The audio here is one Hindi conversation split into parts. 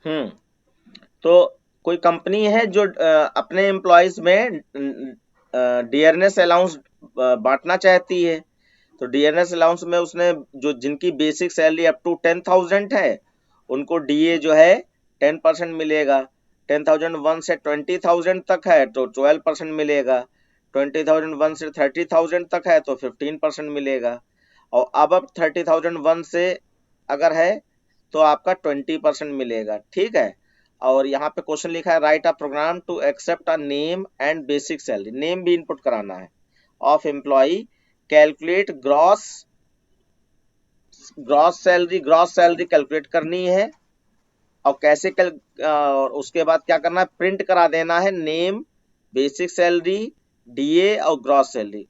हम्म। तो कोई कंपनी है जो अपने एम्प्लॉयज में डियरनेस अलाउंस बांटना चाहती है। तो डियरनेस अलाउंस में उसने जो जिनकी बेसिक सैलरी अप टू 10,000 है उनको डीए जो है 10% मिलेगा। 10,001 से 20,000 तक है तो 12% मिलेगा। 20,001 से 30,000 तक है तो 15% मिलेगा। और अब 30,001 से अगर है तो आपका 20% मिलेगा। ठीक है। और यहाँ पे क्वेश्चन लिखा है write a program to accept a name and basic salary. Name भी इनपुट कराना है of employ, calculate gross salary calculate करनी है। और कैसे और उसके बाद क्या करना है, प्रिंट करा देना है नेम, बेसिक सैलरी, डीए और ग्रॉस सैलरी।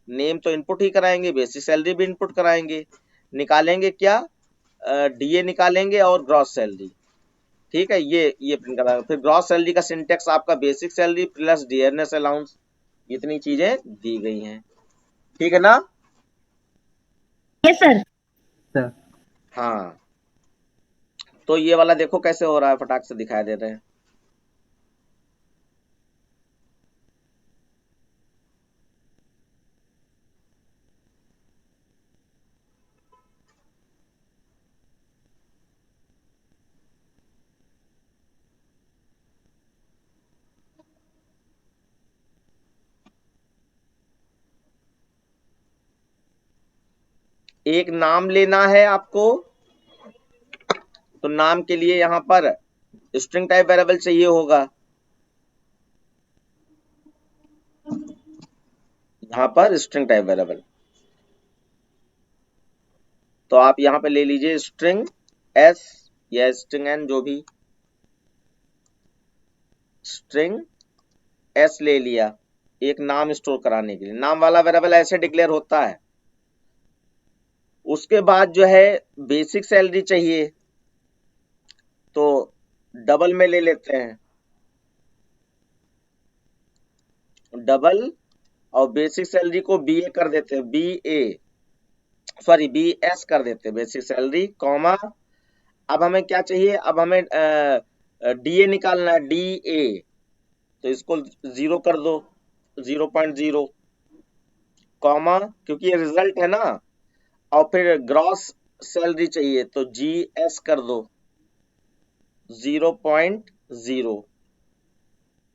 नेम तो इनपुट ही कराएंगे, बेसिक सैलरी भी इनपुट कराएंगे। निकालेंगे क्या, डीए निकालेंगे और ग्रॉस सैलरी। ठीक है, ये प्रिंट कराएंगे। फिर ग्रॉस सैलरी का सिंटेक्स आपका basic salary plus dearness allowance, इतनी चीजें दी गई हैं। ठीक है ना। Yes sir. सर। हाँ, तो ये वाला देखो कैसे हो रहा है, फटाक से दिखाई दे रहे हैं। एक नाम लेना है आपको। तो नाम के लिए यहाँ पर स्ट्रिंग टाइप वेरिएबल चाहिए होगा। यहाँ पर स्ट्रिंग टाइप वेरिएबल, तो आप यहाँ पे ले लीजिए स्ट्रिंग एस या स्ट्रिंग एन, जो भी। स्ट्रिंग एस ले लिया एक नाम स्टोर कराने के लिए। नाम वाला वेरिएबल ऐसे डिक्लेयर होता है। उसके बाद जो है बेसिक सैलरी चाहिए, तो डबल में ले लेते हैं। डबल और बेसिक सैलरी को बी ए कर देते हैं, बी ए सॉरी बी एस कर देते हैं, बेसिक सैलरी कॉमा। अब हमें क्या चाहिए, अब हमें डीए निकालना है, डी ए। तो इसको 0 कर दो, 0.0 कॉमा, क्योंकि ये रिजल्ट है ना। और फिर ग्रॉस सैलरी चाहिए तो जी एस कर दो, 0.0।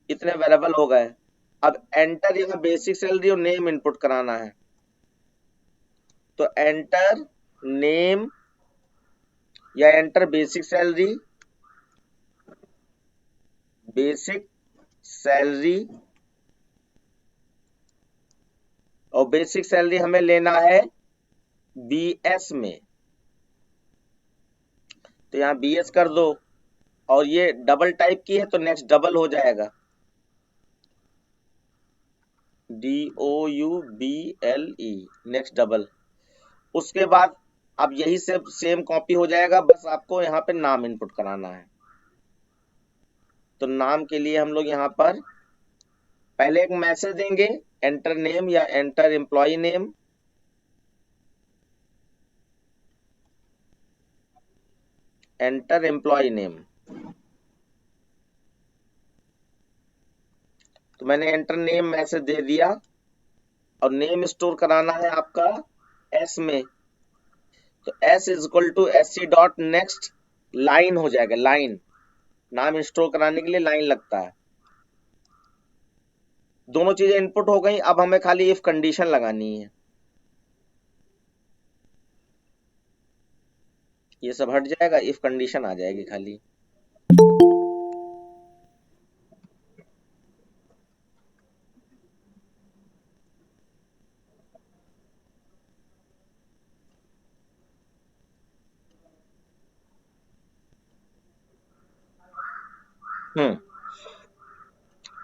इतने वेरिएबल हो गए। अब एंटर यहाँ बेसिक सैलरी और नेम इनपुट कराना है। तो एंटर नेम या enter basic salary, basic salary. और बेसिक सैलरी हमें लेना है बीएस में, तो यहाँ बीएस कर दो। और ये डबल टाइप की है तो नेक्स्ट डबल हो जाएगा, DOUBLE, नेक्स्ट डबल। उसके बाद अब यही से सेम कॉपी हो जाएगा, बस आपको यहाँ पे नाम इनपुट कराना है। तो नाम के लिए हम लोग यहाँ पर पहले एक मैसेज देंगे, एंटर नेम या enter employ name. Enter employ name, तो मैंने एंटर नेम मैसेज दे दिया। और नेम स्टोर कराना है आपका एस में, तो s is equal to s c dot next line हो जाएगा, लाइन। नाम स्टोर कराने के लिए लाइन लगता है। दोनों चीजें इनपुट हो गई, अब हमें खाली इफ कंडीशन लगानी है। ये सब हट जाएगा, इफ कंडीशन आ जाएगी खाली। हम्म।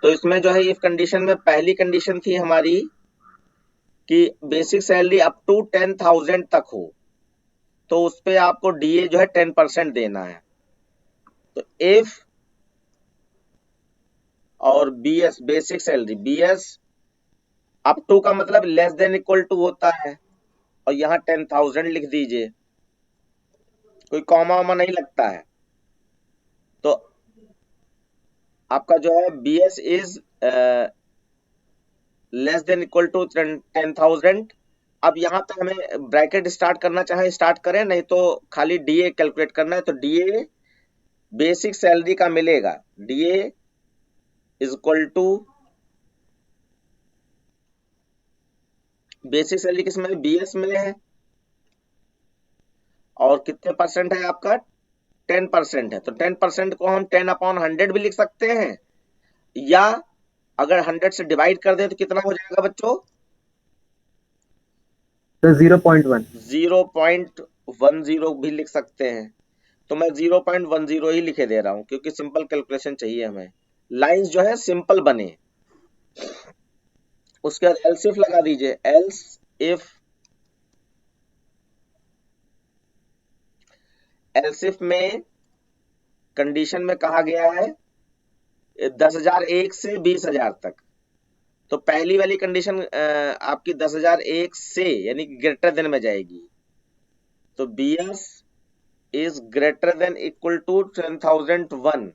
तो इसमें जो है इफ कंडीशन में पहली कंडीशन थी हमारी कि बेसिक सैलरी अप टू 10,000 तक हो, तो उस पे आपको डीए जो है 10% देना है। तो इफ और BS basic salary, BS up to का मतलब लेस देन इक्वल टू होता है, और यहाँ 10,000 लिख दीजिए, कोई कॉमा वॉमा नहीं लगता है। तो आपका जो है BS is less than equal to 10,000। अब यहाँ पे हमें ब्रैकेट स्टार्ट करना चाहे स्टार्ट करें, नहीं तो खाली DA कैलकुलेट करना है। तो DA बेसिक सैलरी का मिलेगा, DA is equal to basic salary किसमें है, BS में है, और कितने परसेंट है आपका, 10% है। तो 10% को हम 10/100 भी लिख सकते हैं, या अगर 100 से डिवाइड कर दें तो कितना हो जाएगा बच्चों, तो 0.1। 0.10 भी लिख सकते हैं। तो मैं 0.10 ही लिखे दे रहा हूं, क्योंकि सिंपल कैलकुलेशन चाहिए हमें, लाइंस जो है सिंपल बने। उसके बाद एल्स इफ लगा दीजिए, एल्स इफ में कंडीशन में कहा गया है 10,001 से 20,000 तक। तो पहली वाली कंडीशन आपकी 10,001 से यानी कि ग्रेटर देन में जाएगी। तो BS is greater than equal to 10,001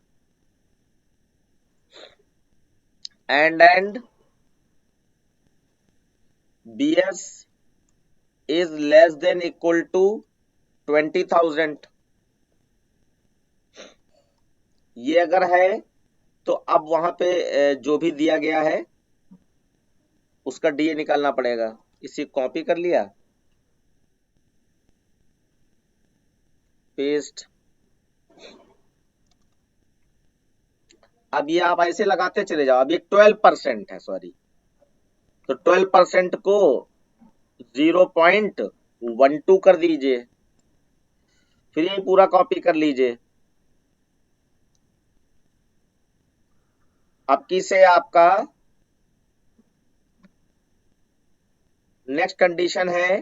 and BS is less than equal to 20,000। ये अगर है तो अब वहां पे जो भी दिया गया है उसका DA निकालना पड़ेगा। इसी कॉपी कर लिया, पेस्ट। अब ये आप ऐसे लगाते चले जाओ। अब ये 12% है, सॉरी, तो 12% को 0.12 कर दीजिए, फिर ये पूरा कॉपी कर लीजिए। अब की से आपका नेक्स्ट कंडीशन है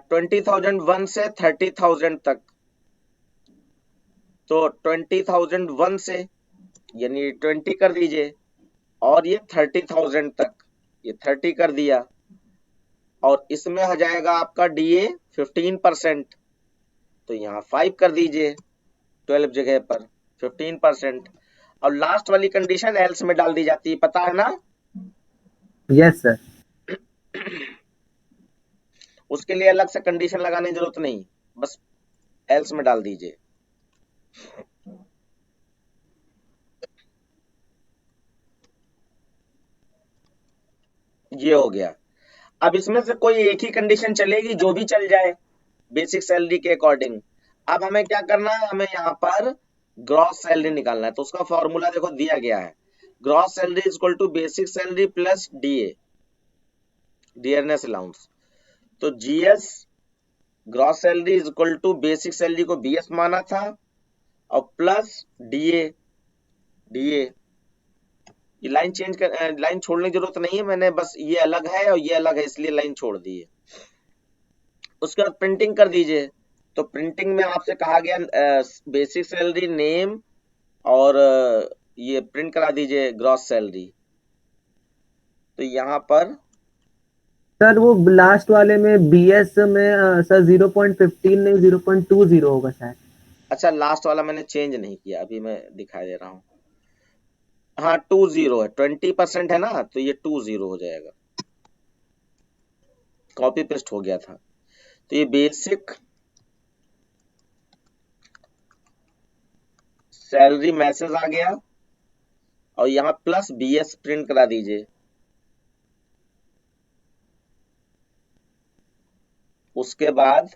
20,001 से 30,000 तक। तो 20,001 से यानी 20 कर दीजिए, और ये 30,000 तक ये 30 कर दिया, और इसमें आ जाएगा आपका DA 15%। तो यहाँ 5 कर दीजिए 12 जगह पर 15%। और लास्ट वाली कंडीशन एल्स में डाल दी जाती है, पता है ना। Yes sir. उसके लिए अलग से कंडीशन लगाने की जरूरत नहीं, बस एल्स में डाल दीजिए। ये हो गया। अब इसमें से कोई एक ही कंडीशन चलेगी, जो भी चल जाए बेसिक सैलरी के अकॉर्डिंग। अब हमें क्या करना है, हमें यहाँ पर ग्रॉस सैलरी निकालना है। तो उसका फॉर्मूला देखो दिया गया है, gross salary is equal to basic salary plus DA, dearness allowance. तो GS gross salary is equal to basic salary को BS माना था, और प्लस DA। ये लाइन चेंज कर, लाइन छोड़ने की जरूरत नहीं है, मैंने बस ये अलग है और ये अलग है इसलिए लाइन छोड़ दी है। उसके बाद प्रिंटिंग कर दीजिए। तो प्रिंटिंग में आपसे कहा गया बेसिक सैलरी नेम, और ये प्रिंट करा दीजिए ग्रॉस सैलरी। तो यहाँ पर सर वो लास्ट वाले में BS में सर 0.15 नहीं 0.20 होगा शायद। अच्छा, लास्ट वाला मैंने चेंज नहीं किया, अभी मैं दिखा दे रहा हूँ। हाँ 20 है, 20% है ना, तो ये 20 हो जाएगा, कॉपी पेस्ट हो गया था। तो ये बेसिक सैलरी मैसेज आ गया, और यहाँ प्लस BS प्रिंट करा दीजिए। उसके बाद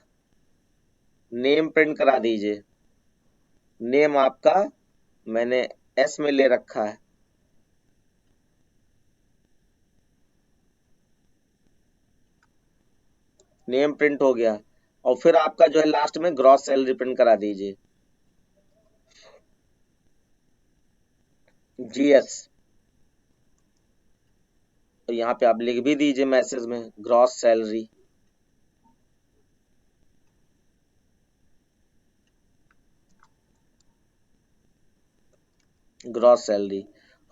नेम प्रिंट करा दीजिए। नेम आपका मैंने S में ले रखा है। नेम प्रिंट हो गया, और फिर आपका जो है लास्ट में ग्रॉस सैलरी प्रिंट करा दीजिए, GS। तो यहाँ पे आप लिख भी दीजिए मैसेज में ग्रॉस सैलरी। ग्रॉस सैलरी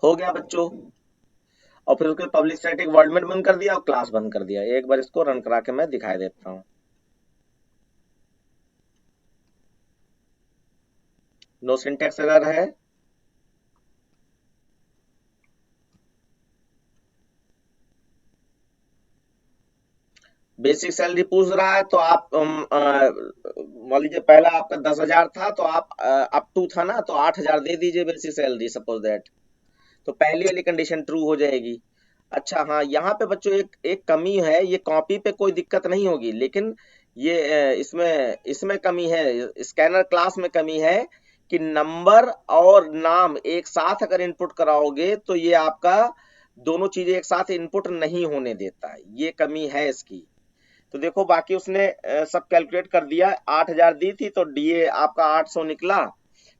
हो गया बच्चों। और फिर उसके पब्लिक स्टैटिक वर्ड में बंद कर दिया और क्लास बंद कर दिया। एक बार इसको रन करा के मैं दिखाई देता हूँ। नो सिंटैक्स एरर है, बेसिक सैलरी पूछ रहा है तो आप मान लीजिए पहला आपका 10,000 था तो आप अप टू था ना, तो 8,000 दे दीजिए बेसिक सैलरी, सपोज दैट। तो पहली वाली कंडीशन ट्रू हो जाएगी। अच्छा हाँ, यहाँ पे बच्चों एक एक कमी है, ये कॉपी पे कोई दिक्कत नहीं होगी, लेकिन ये इसमें इसमें कमी है, स्कैनर क्लास में कमी है कि नंबर और नाम एक साथ अगर इनपुट कराओगे तो ये आपका दोनों चीजें एक साथ इनपुट नहीं होने देता है, ये कमी है इसकी। तो देखो बाकी उसने सब कैलकुलेट कर दिया, 8,000 दी थी तो डीए आपका 800 निकला,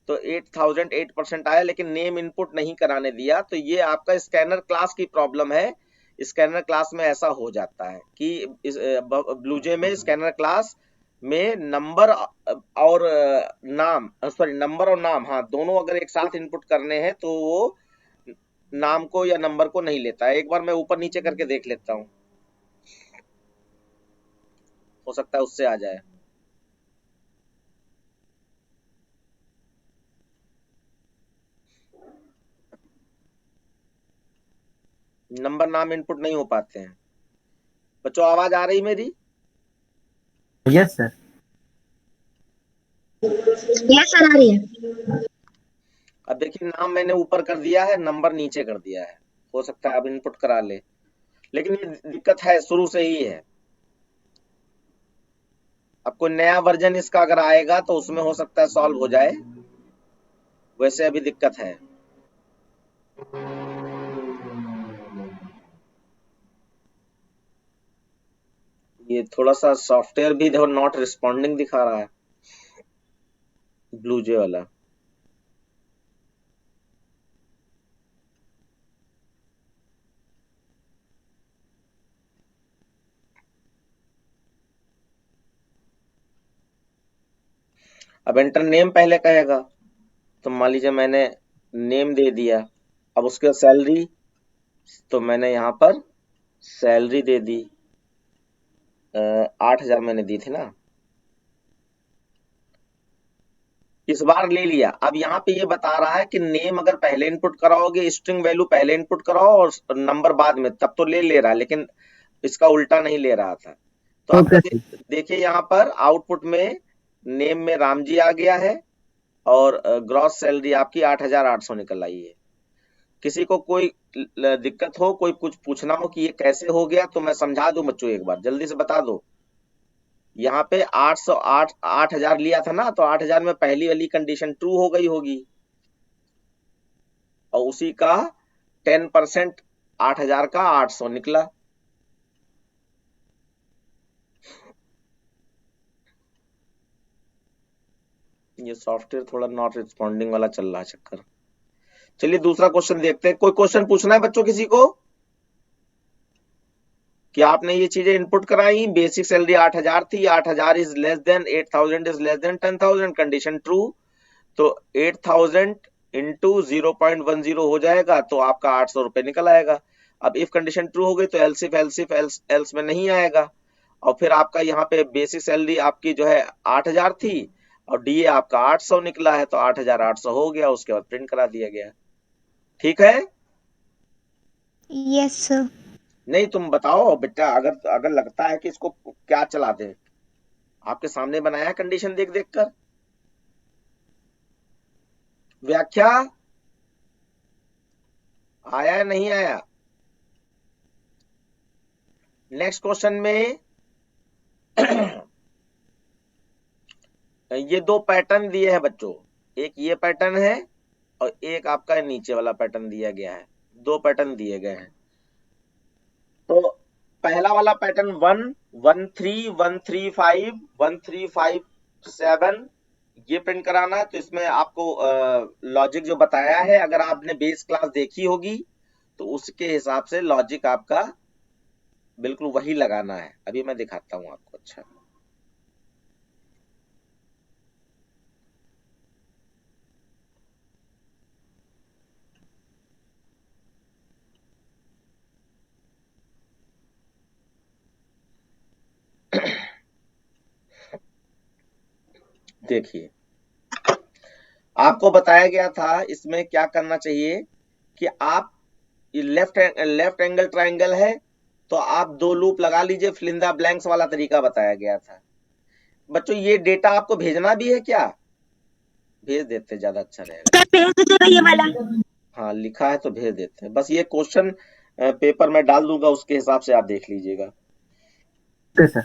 तो 8,000 8% आया, लेकिन नेम इनपुट नहीं कराने दिया। तो ये आपका स्कैनर क्लास की प्रॉब्लम है। स्कैनर क्लास में ऐसा हो जाता है कि ब्लूजे में स्कैनर क्लास में नंबर और नाम, सॉरी नंबर और नाम, हाँ दोनों अगर एक साथ इनपुट करने हैं तो वो नाम को या नंबर को नहीं लेता है। एक बार मैं ऊपर नीचे करके देख लेता हूँ, हो सकता है उससे आ जाए। नंबर नाम इनपुट नहीं हो पाते हैं। बच्चों आवाज आ रही मेरी? Yes sir. यस सर, आ रही है। अब देखिए नाम मैंने ऊपर कर दिया है, नंबर नीचे कर दिया है, हो सकता है अब इनपुट करा ले, लेकिन ये दिक्कत है शुरू से ही है। अब कोई नया वर्जन इसका अगर आएगा तो उसमें हो सकता है सॉल्व हो जाए, वैसे अभी दिक्कत है। ये थोड़ा सा सॉफ्टवेयर भी देखो नॉट रिस्पॉन्डिंग दिखा रहा है, ब्लूजे वाला। अब एंटर नेम पहले कहेगा, तो मान लीजिए मैंने नेम दे दिया, अब उसके बाद सैलरी, तो मैंने यहाँ पर सैलरी दे दी, 8,000 मैंने दी थी ना, इस बार ले लिया। अब यहाँ पे ये बता रहा है कि नेम अगर पहले इनपुट कराओगे, स्ट्रिंग वैल्यू पहले इनपुट कराओ और नंबर बाद में, तब तो ले रहा है, लेकिन इसका उल्टा नहीं ले रहा था। तो आपका देखिए यहाँ पर आउटपुट में नेम में राम जी आ गया है और ग्रॉस सैलरी आपकी 8,800 निकल आई है। किसी को कोई दिक्कत हो, कोई कुछ पूछना हो कि ये कैसे हो गया, तो मैं समझा दूं बच्चों, एक बार जल्दी से बता दो। यहाँ पे 8,000 लिया था ना, तो 8,000 में पहली वाली कंडीशन ट्रू हो गई होगी और उसी का 10% 8,000 का 800 निकला। ये सॉफ्टवेयर थोड़ा नॉट रिस्पॉन्डिंग वाला चल रहा है चक्कर। चलिए दूसरा क्वेश्चन देखते हैं। कोई क्वेश्चन पूछना है बच्चों किसी को कि आपने ये चीजें इनपुट कराई, बेसिक सैलरी 8,000 थी, 8,000 is less then 8,000 is less then 10,000, condition true, तो 8,000 इंटू 0.10 हो जाएगा, तो आपका 800 रुपए निकल आएगा। अब इफ कंडीशन ट्रू हो गई तो एल्स इफ एल्स में नहीं आएगा। और फिर आपका यहाँ पे बेसिक सैलरी आपकी जो है 8,000 थी और डीए आपका 800 निकला है, तो 8,800 हो गया, उसके बाद प्रिंट करा दिया गया। ठीक है? Yes sir. नहीं तुम बताओ बेटा, अगर अगर लगता है कि इसको क्या चला दे, आपके सामने बनाया है कंडीशन देख देख कर। व्याख्या आया नहीं आया? नेक्स्ट क्वेश्चन में ये दो पैटर्न दिए हैं बच्चों, एक ये पैटर्न है और एक आपका नीचे वाला पैटर्न दिया गया है, दो पैटर्न दिए गए हैं। तो पहला वाला पैटर्न 1 1 3 1 3 5 1 3 5 7 ये प्रिंट कराना है। तो इसमें आपको लॉजिक जो बताया है, अगर आपने बेस क्लास देखी होगी तो उसके हिसाब से लॉजिक आपका बिल्कुल वही लगाना है। अभी मैं दिखाता हूं आपको। अच्छा देखिए, आपको बताया गया था इसमें क्या करना चाहिए कि आप ये लेफ्ट एंगल ट्रायंगल है तो आप 2 लूप लगा लीजिए, फिल इन द ब्लैंक्स वाला तरीका बताया गया था। बच्चों ये डेटा आपको भेजना भी है क्या? भेज देते ज्यादा अच्छा रहेगा। सर भेज दीजिएगा ये वाला। हाँ लिखा है तो भेज देते हैं, बस ये क्वेश्चन पेपर में डाल दूंगा, उसके हिसाब से आप देख लीजिएगा। Okay sir.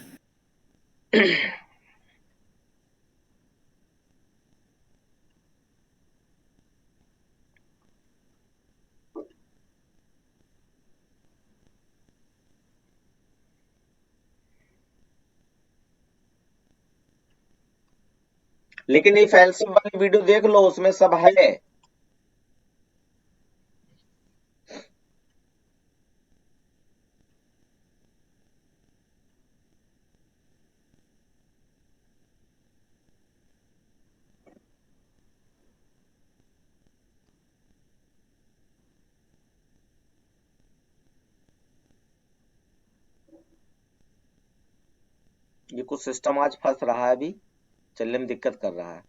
लेकिन ये फैलसिफ वाली वीडियो देख लो, उसमें सब है। ये कुछ सिस्टम आज फंस रहा है, अभी चलने में दिक्कत कर रहा है।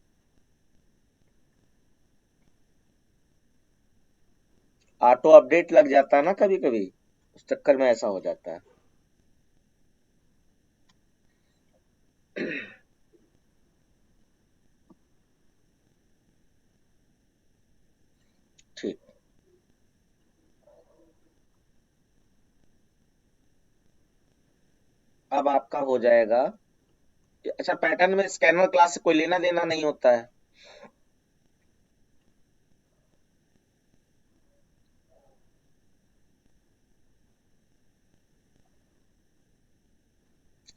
ऑटो अपडेट लग जाता है ना कभी कभी, उस चक्कर में ऐसा हो जाता है। ठीक, अब आपका हो जाएगा। अच्छा, पैटर्न में स्कैनर क्लास से कोई लेना देना नहीं होता है।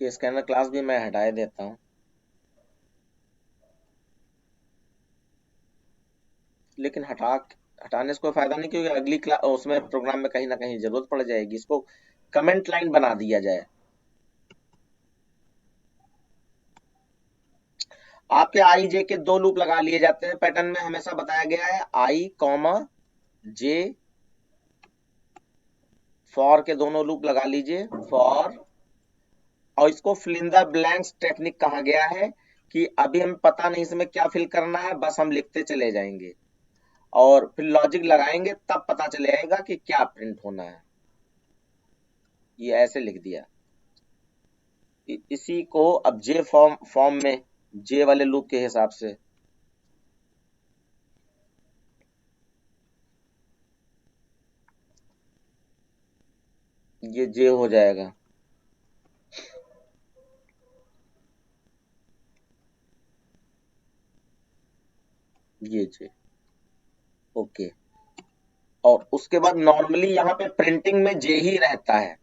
ये स्कैनर क्लास भी मैं हटा देता हूँ, लेकिन हटाने से कोई फायदा नहीं, क्योंकि अगली क्लास उसमें प्रोग्राम में कहीं ना कहीं जरूरत पड़ जाएगी। इसको कमेंट लाइन बना दिया जाए। आपके आई जे के 2 लूप लगा लिए जाते हैं, पैटर्न में हमेशा बताया गया है आई कॉमा जे, फॉर के दोनों लूप लगा लीजिए, फॉर। और इसको fill in the blanks technique कहा गया है कि अभी हमें पता नहीं इसमें क्या फिल करना है, बस हम लिखते चले जाएंगे और फिर लॉजिक लगाएंगे, तब पता चलेगा कि क्या प्रिंट होना है। ये ऐसे लिख दिया। इसी को अब जे फॉर्म में, जे वाले लूप के हिसाब से ये जे हो जाएगा। ये जे, ओके। और उसके बाद नॉर्मली यहाँ पे प्रिंटिंग में जे ही रहता है।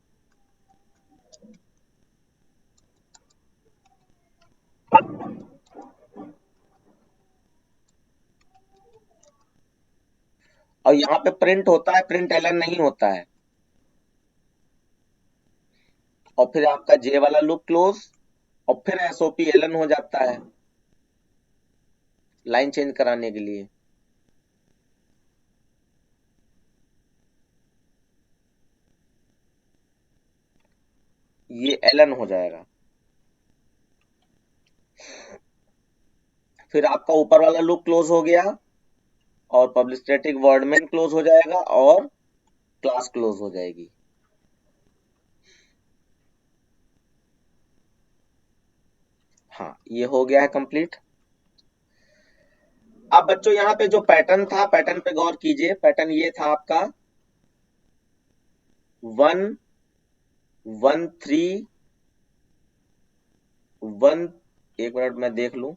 और यहाँ पे प्रिंट होता है, प्रिंट एलन नहीं होता है। और फिर आपका जे वाला लूप क्लोज, और फिर एसओपी एलन हो जाता है लाइन चेंज कराने के लिए। ये एलन हो जाएगा। फिर आपका ऊपर वाला लूप क्लोज हो गया, और public static word main close हो जाएगा, और क्लास क्लोज हो जाएगी। हाँ, ये हो गया है कंप्लीट। अब बच्चों यहाँ पे जो पैटर्न था, पैटर्न पे गौर कीजिए। पैटर्न ये था आपका 1 1 3 1। एक मिनट मैं देख लूं।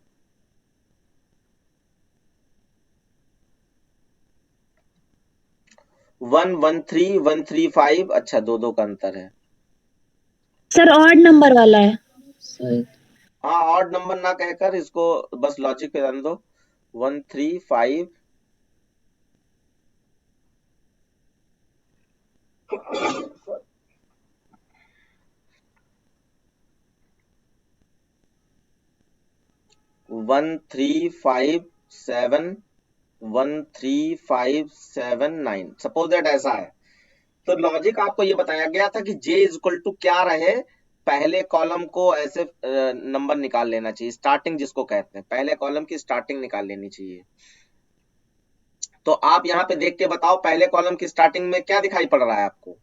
1 1 3 1 3 5। अच्छा, दो का अंतर है। सर ऑड नंबर वाला है। हाँ, ऑड नंबर ना कहकर इसको बस लॉजिक पे रन दो। 1 3 5। One three five seven 13579। Suppose that ऐसा है, तो लॉजिक आपको ये बताया गया था कि जे इज इक्वल टू क्या रहे। पहले कॉलम को ऐसे नंबर निकाल लेना चाहिए, स्टार्टिंग जिसको कहते हैं, पहले कॉलम की स्टार्टिंग निकाल लेनी चाहिए। तो आप यहाँ पे देख के बताओ, पहले कॉलम की स्टार्टिंग में क्या दिखाई पड़ रहा है आपको?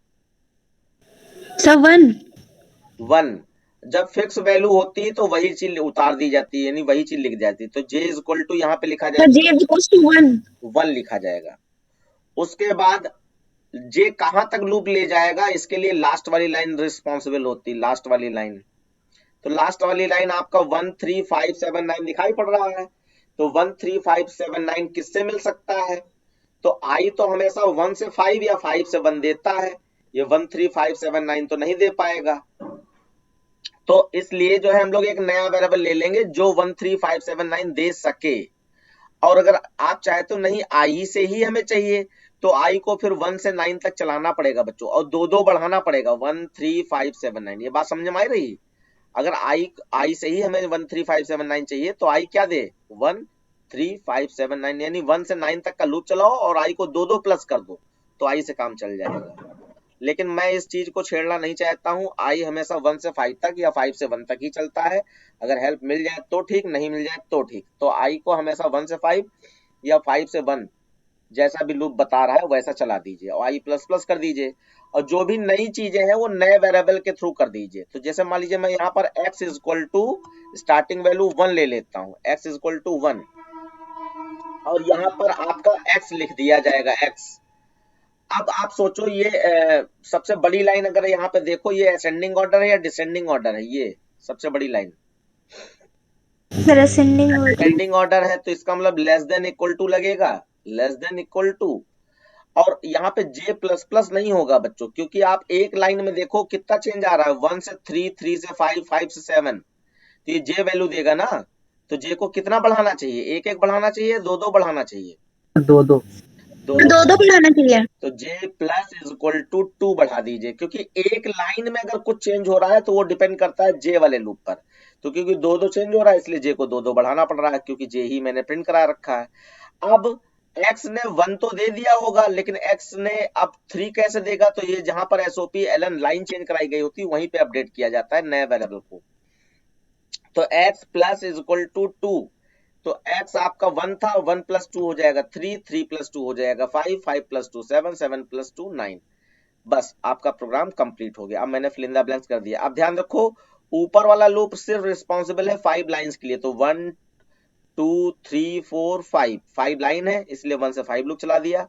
सर 1। 1। जब फिक्स वैल्यू होती है तो वही चीज उतार दी जाती है, यानी वही चीज लिख जाती है। तो जे इज इक्वल टू यहाँ पे लिखा सर जाएगा, J is equals to 1। 1 लिखा जाएगा। उसके बाद जे कहां तक लूप ले जाएगा, इसके लिए लास्ट वाली लाइन रिस्पॉन्सिबल होती है, लास्ट वाली लाइन। तो लास्ट वाली लाइन आपका 13579 दिखाई पड़ रहा है। तो 13579 किससे मिल सकता है? तो आई तो हमेशा 1 से 5 या 5 से 1 देता है, ये 13579 तो नहीं दे पाएगा। तो इसलिए जो है हम लोग एक नया वेरिएबल ले लेंगे जो 13579 दे सके। और अगर आप चाहे तो नहीं, आई से ही हमें चाहिए, तो आई को फिर 1 से 9 तक चलाना पड़ेगा बच्चों, और दो दो बढ़ाना पड़ेगा, 13579। ये बात समझ में आई रही? अगर आई से ही हमें 13579 चाहिए तो आई क्या दे, 13579, यानी 1 से 9 तक का लूप चलाओ और आई को दो दो प्लस कर दो, तो आई से काम चल जाएगा। लेकिन मैं इस चीज को छेड़ना नहीं चाहता हूं। आई हमेशा 1 से 5 तक या 5 से 1 तक ही चलता है। अगर हेल्प मिल जाए तो ठीक, नहीं मिल जाए तो ठीक। तो आई को हमेशा 1 से 5 या 5 से 1, जैसा भी लूप बता रहा है वैसा चला दीजिए, और आई प्लस प्लस कर दीजिए। और जो भी नई चीजें हैं वो नए वेरिएबल के थ्रू कर दीजिए। तो जैसे मान लीजिए मैं यहाँ पर x is equal to starting value 1 ले लेता हूँ, x इज इक्वल टू 1, और यहाँ पर आपका x लिख दिया जाएगा, x। अब आप सोचो, ये सबसे बड़ी लाइन अगर यहाँ पे देखो, ये असेंडिंग ऑर्डर है या डिसेंडिंग ऑर्डर है? ये सबसे बड़ी line sir ascending order. Ascending order है, तो इसका मतलब लेस देन इक्वल टू लगेगा, लेस देन इक्वल टू। और यहाँ पे जे प्लस प्लस नहीं होगा बच्चों, क्योंकि आप एक लाइन में देखो कितना चेंज आ रहा है, 1 से 3, 3 से 5, 5 से 7। तो ये जे वैल्यू देगा ना, तो जे को कितना बढ़ाना चाहिए, एक एक बढ़ाना चाहिए, दो दो बढ़ाना चाहिए, दो दो दो दो दो। दो बढ़ाना चाहिए। तो जे प्लस इज इक्वल टू 2 बढ़ा दीजिए, क्योंकि एक लाइन में अगर कुछ चेंज हो रहा है तो वो डिपेंड करता है जे वाले लूप पर। तो क्योंकि दो दो चेंज हो रहा है, इसलिए जे को दो दो बढ़ाना पड़ रहा है, क्योंकि जे ही मैंने प्रिंट करा रखा है। अब x ने 1 तो दे दिया होगा, लेकिन x ने अब 3 कैसे देगा? तो ये जहां पर एसओपी एलन लाइन चेंज कराई गई होती है वहीं पे अपडेट किया जाता है नए वेरिएबल को। तो x plus is equal to 2, तो x आपका 1 था, 1 प्लस 2 हो जाएगा 3, 3 प्लस 2 हो जाएगा 5, 5 प्लस 2 7, 7 प्लस 2 9। बस आपका प्रोग्राम कंप्लीट हो गया। अब मैंने फिल इन द ब्लैंक्स कर दिया। अब ध्यान रखो, ऊपर वाला लूप सिर्फ रिस्पॉन्सिबल है 5 लाइंस के लिए, तो 1 2 3 4 5, 5 लाइन है, इसलिए 1 से 5 लूप चला दिया।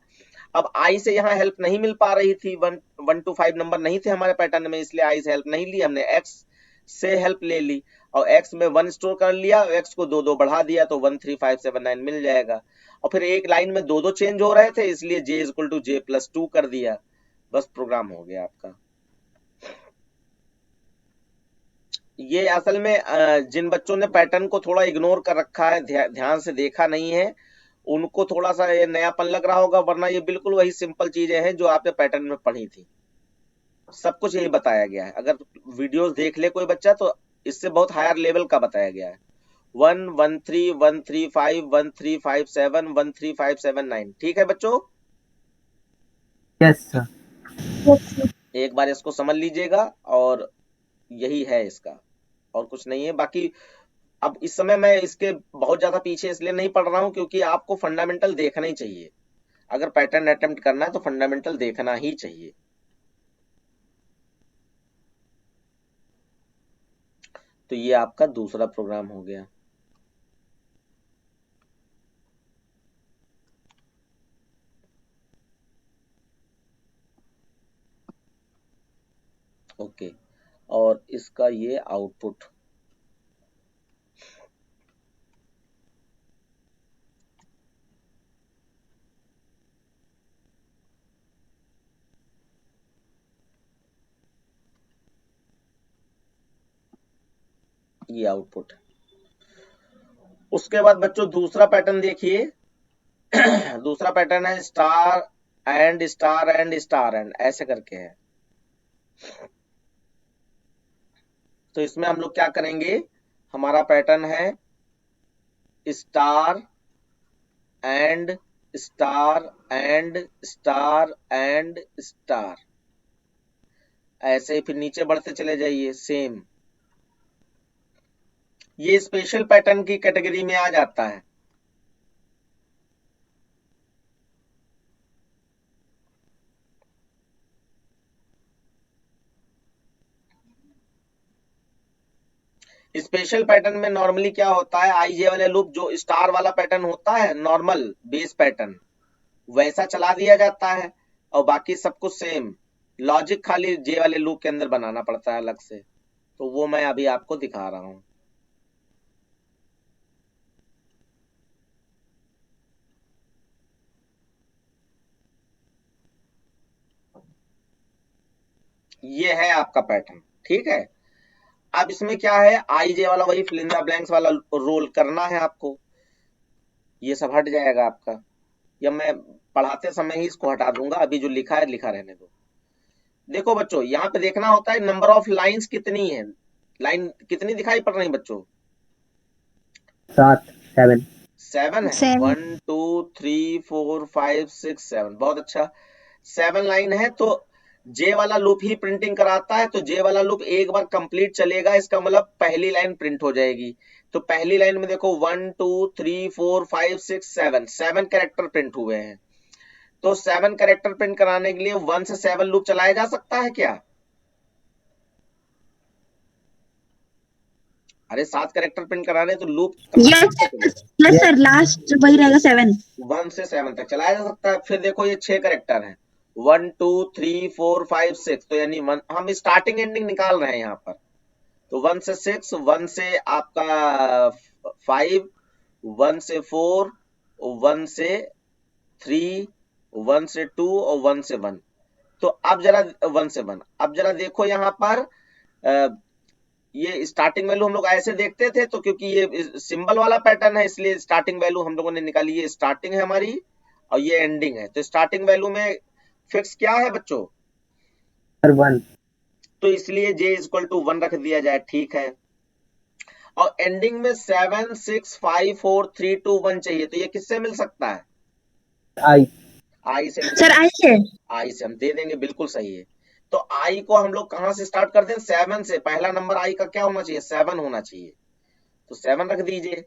अब आई से यहाँ हेल्प नहीं मिल पा रही थी, 1 to 5 नंबर नहीं थे हमारे पैटर्न में, इसलिए आई से हेल्प नहीं ली, हमने एक्स से हेल्प ले ली, और एक्स में 1 स्टोर कर लिया, एक्स को दो दो बढ़ा दिया, तो 13579 मिल जाएगा। और फिर एक लाइन में दो दो चेंज हो रहे थे, इसलिए j is equal to j plus 2 कर दिया। बस प्रोग्राम हो गया आपका। ये असल में जिन बच्चों ने पैटर्न को थोड़ा इग्नोर कर रखा है, ध्यान से देखा नहीं है, उनको थोड़ा सा ये नयापन लग रहा होगा, वरना ये बिल्कुल वही सिंपल चीजें हैं जो आपने पैटर्न में पढ़ी थी। सब कुछ यही बताया गया है। अगर वीडियोस देख ले कोई बच्चा तो इससे बहुत हायर लेवल का बताया गया है। 1 1 3 1 3 5 1 3 5 7 1 3 5 7 9। ठीक है बच्चों, यस सर। एक बार इसको समझ लीजिएगा, और यही है इसका, और कुछ नहीं है। बाकी अब इस समय मैं इसके बहुत ज्यादा पीछे इसलिए नहीं पढ़ रहा हूं, क्योंकि आपको फंडामेंटल देखना ही चाहिए। अगर पैटर्न अटेम्प्ट करना है तो फंडामेंटल देखना ही चाहिए। तो ये आपका दूसरा प्रोग्राम हो गया। ओके, और इसका ये आउटपुट, ये आउटपुट। उसके बाद बच्चों दूसरा पैटर्न देखिए। दूसरा पैटर्न है star and star and star and, ऐसे करके है। तो इसमें हम लोग क्या करेंगे, हमारा पैटर्न है star and star and star and star, ऐसे ही फिर नीचे बढ़ते चले जाइए सेम। ये स्पेशल पैटर्न की कैटेगरी में आ जाता है। स्पेशल पैटर्न में नॉर्मली क्या होता है, आई जे वाले लूप जो स्टार वाला पैटर्न होता है, नॉर्मल बेस पैटर्न वैसा चला दिया जाता है और बाकी सब कुछ सेम, लॉजिक खाली जे वाले लूप के अंदर बनाना पड़ता है अलग से। तो वो मैं अभी आपको दिखा रहा हूं। ये है आपका पैटर्न, ठीक है। अब इसमें क्या है, आई जे वाला वही फिल इन द ब्लैंक्स वाला रोल करना है आपको। ये सब हट जाएगा आपका, या मैं पढ़ाते समय ही इसको हटा दूंगा, अभी जो लिखा है लिखा रहने दो। देखो बच्चों, यहाँ पे देखना होता है नंबर ऑफ लाइंस कितनी है, लाइन कितनी दिखाई पड़ रही बच्चों? 7 7 है। 7 1 2 3 4 5 6 7, बहुत अच्छा। 7 लाइन है तो जे वाला लूप ही प्रिंटिंग कराता है, तो जे वाला लूप एक बार कंप्लीट चलेगा, इसका मतलब पहली लाइन प्रिंट हो जाएगी। तो पहली लाइन में देखो 1 2 3 4 5 6 7, 7 कैरेक्टर प्रिंट हुए हैं। तो 7 कैरेक्टर प्रिंट कराने के लिए 1 से 7 लूप चलाया जा सकता है क्या? अरे 7 कैरेक्टर प्रिंट कराने तो लूप यस सर, लास्ट वही रहेगा 7। 1 से 7 तक चलाया जा सकता है। फिर देखो ये 6 कैरेक्टर हैं, 1 2 3 4 5 6, तो यानी हम स्टार्टिंग एंडिंग निकाल रहे हैं यहाँ पर। तो 1 से 6, 1 से आपका 5, 1 से 4, 1 से 3, 1 से 2 और 1 से 1। तो अब जरा 1 से 1, अब जरा देखो यहाँ पर ये स्टार्टिंग वैल्यू हम लोग ऐसे देखते थे, तो क्योंकि ये सिंबल वाला पैटर्न है इसलिए स्टार्टिंग वैल्यू हम लोगों ने निकाली, ये स्टार्टिंग है हमारी और ये एंडिंग है। तो स्टार्टिंग वैल्यू में फिक्स क्या है बच्चों? 1। तो इसलिए j इक्वल टू 1 रख दिया जाए, ठीक है। और एंडिंग में 7 6 5 4 3 2 1 चाहिए, तो ये किससे मिल सकता है? आई से सर आई से आई से हम दे देंगे, बिल्कुल सही है। तो आई को हम लोग कहां से स्टार्ट करते हैं? 7 से। पहला नंबर आई का क्या होना चाहिए? 7 होना चाहिए, तो 7 रख दीजिए।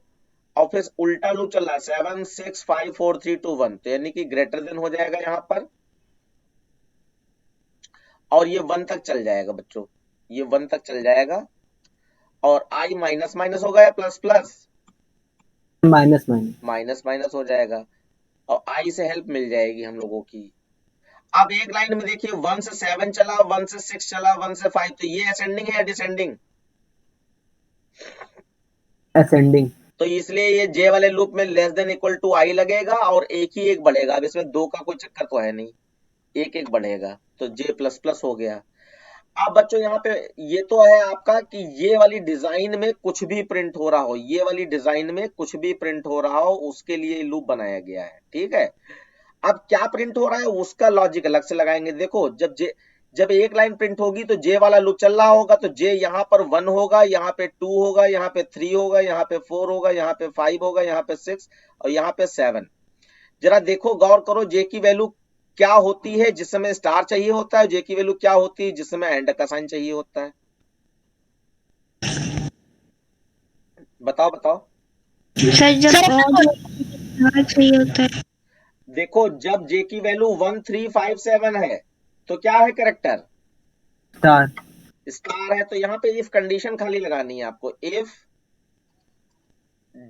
और फिर उल्टा लूप चल रहा है, 7 6 5 4 3 2 1, तो यानी कि ग्रेटर देन हो जाएगा यहाँ पर, और ये 1 तक चल जाएगा बच्चों, ये 1 तक चल जाएगा। और आई माइनस माइनस हो गया, प्लस प्लस माइनस माइनस हो जाएगा, और आई से हेल्प मिल जाएगी हम लोगों की। अब एक लाइन में देखिए 1 से 7 चला, 1 से 6 चला, 1 से 5, तो ये असेंडिंग है या डिसेंडिंग? असेंडिंग। तो इसलिए ये जे वाले लूप में लेस देन इक्वल टू आई लगेगा और एक ही एक बढ़ेगा। अब इसमें दो का कोई चक्कर तो है नहीं, एक एक बढ़ेगा, तो जे प्लस प्लस हो गया। अब बच्चों यहाँ पे ये तो है आपका कि ये वाली डिजाइन में कुछ भी प्रिंट हो रहा हो, ये वाली डिजाइन में कुछ भी प्रिंट हो रहा हो उसके लिए लूप बनाया गया है, ठीक है। अब क्या प्रिंट हो रहा है उसका लॉजिक अलग से लगाएंगे। देखो जब एक लाइन प्रिंट होगी तो जे वाला लूप चल रहा होगा, तो जे यहाँ पर 1 होगा, यहाँ पे 2 होगा, यहाँ पे 3 होगा, यहाँ पे 4 होगा, यहाँ पे 5 होगा, यहाँ पे 6 और यहाँ पे 7। जरा देखो, गौर करो, जे की वैल्यू क्या होती है जिस समय स्टार चाहिए होता है, जे की वैल्यू क्या होती है जिस समय एंड का साइन चाहिए होता है? बताओ बताओ। सर, जब और चाहिए होता है। देखो, जब जे की वैल्यू 1 3 5 7 है तो क्या है करेक्टर? स्टार। स्टार है, तो यहाँ पे इफ कंडीशन खाली लगानी है आपको। इफ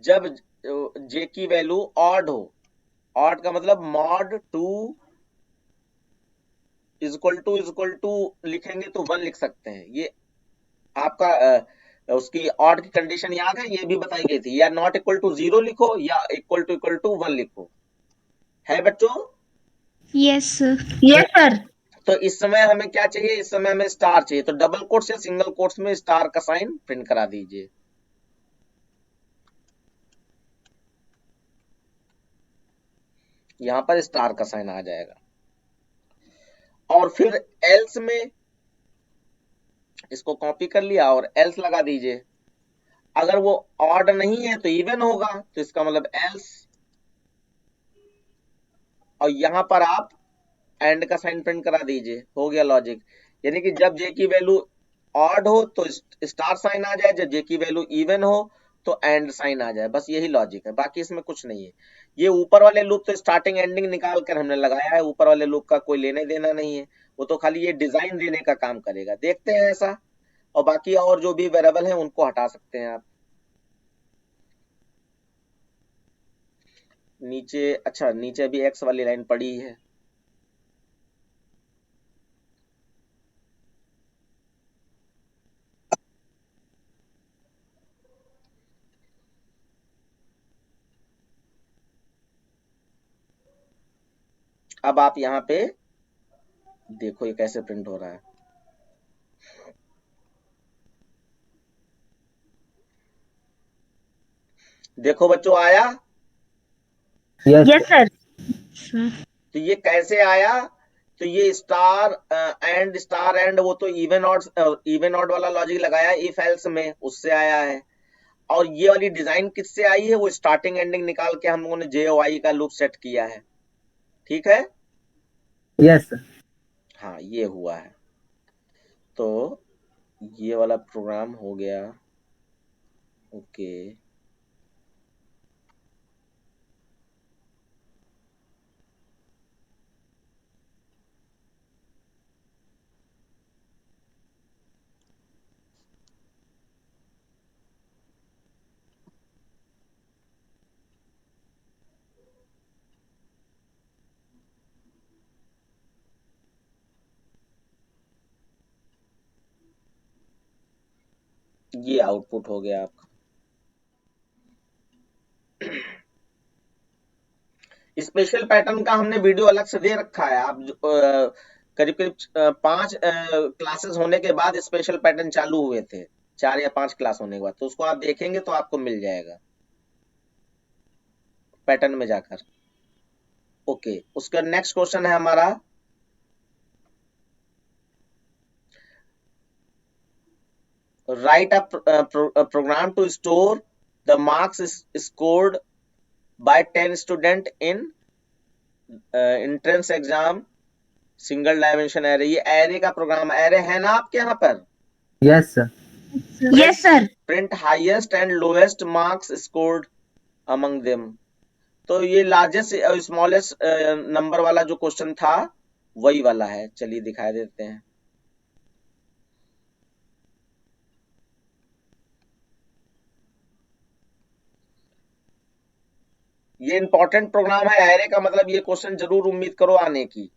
जब जे की वैल्यू ऑड हो, ऑड का मतलब मॉड 2 इक्वल टू लिखेंगे तो 1 लिख सकते हैं। ये आपका उसकी ऑड की कंडीशन याद है, ये भी बताई गई थी, या नॉट इक्वल टू 0 लिखो या इक्वल टू 1 लिखो, है बच्चों? Yes sir. तो इस समय हमें क्या चाहिए? इस समय हमें स्टार चाहिए, तो डबल कोट्स या सिंगल कोट्स में स्टार का साइन प्रिंट करा दीजिए। यहां पर स्टार का साइन आ जाएगा। और फिर एल्स में इसको कॉपी कर लिया और एल्स लगा दीजिए। अगर वो ऑड नहीं है तो इवन होगा, तो इसका मतलब एल्स, और यहां पर आप एंड का साइन प्रिंट करा दीजिए, हो गया लॉजिक। यानी कि जब जे की वैल्यू ऑड हो तो स्टार साइन आ जाए, जब जे की वैल्यू इवन हो तो एंड साइन आ जाए, बस यही लॉजिक है, बाकी इसमें कुछ नहीं है। ये ऊपर वाले लूप तो स्टार्टिंग एंडिंग निकाल कर हमने लगाया है, ऊपर वाले लूप का कोई लेने देना नहीं है, वो तो खाली ये डिजाइन देने का काम करेगा। देखते हैं ऐसा, और बाकी और जो भी वेरिएबल है उनको हटा सकते हैं आप। नीचे, अच्छा नीचे अभी एक्स वाली लाइन पड़ी है। अब आप यहाँ पे देखो ये कैसे प्रिंट हो रहा है। देखो बच्चों आया। Yes yes sir. तो ये कैसे आया? तो ये स्टार एंड वो तो इवन ऑड वाला लॉजिक लगाया इफ एल्स में, उससे आया है। और ये वाली डिजाइन किससे आई है? वो स्टार्टिंग एंडिंग निकाल के हम लोगों ने जे ओ आई का लूप सेट किया है। ठीक है, यस हाँ ये हुआ है। तो ये वाला प्रोग्राम हो गया। ओके, ये आउटपुट हो गया आपका। स्पेशल पैटर्न का हमने वीडियो अलग से दे रखा है। आप करीब करीब 5 क्लासेस होने के बाद स्पेशल पैटर्न चालू हुए थे, 4 या 5 क्लास होने के बाद, तो उसको आप देखेंगे तो आपको मिल जाएगा पैटर्न में जाकर। ओके, उसका नेक्स्ट क्वेश्चन है हमारा, write a program to store the marks scored by 10 student in entrance exam single dimension array. ये एरे का प्रोग्राम, एरे है ना आपके यहाँ पर? Yes sir yes sir. Print highest and lowest marks scored among them. तो ये लार्जेस्ट और स्मॉलेस्ट नंबर वाला जो क्वेश्चन था वही वाला है। चलिए दिखाई देते हैं। ये इंपॉर्टेंट प्रोग्राम है। एरे का मतलब ये क्वेश्चन जरूर उम्मीद करो आने की,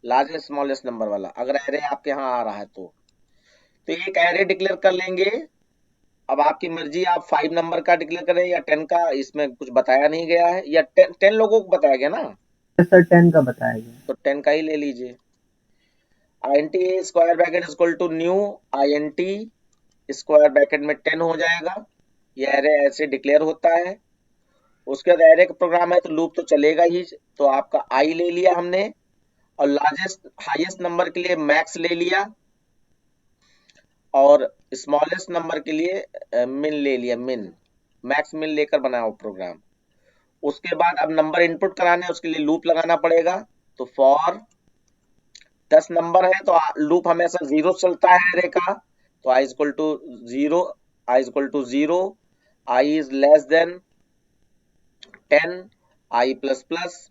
लार्जेस्ट स्मॉलेस्ट नंबर वाला, अगर एरे आपके यहाँ आ रहा है तो एक एरे डिक्लेयर कर लेंगे। अब आपकी मर्जी, आप 5 नंबर का डिक्लेयर करें या 10 का, इसमें कुछ बताया नहीं गया है। या 10 लोगों को बताया गया ना, यस सर 10 का बताया गया। तो 10 का ही ले लीजिए। int square bracket equal to new int square bracket में 10 हो जाएगा। ये एरे ऐसे डिक्लेयर होता है। उसके बाद एरे का प्रोग्राम है तो लूप तो चलेगा ही। तो आपका आई ले लिया हमने, और लार्जेस्ट हाईएस्ट नंबर के लिए मैक्स ले लिया, और स्मॉलेस्ट नंबर के लिए मिन ले लिया, मिन मैक्स मिन लेकर बनाया वो प्रोग्राम। उसके बाद अब नंबर इनपुट कराने, उसके लिए लूप लगाना पड़ेगा। तो फॉर 10 नंबर है तो लूप हमेशा 0 चलता है एरे का। तो i equal to 0, i equal to 0, i is less than 10, i plus plus,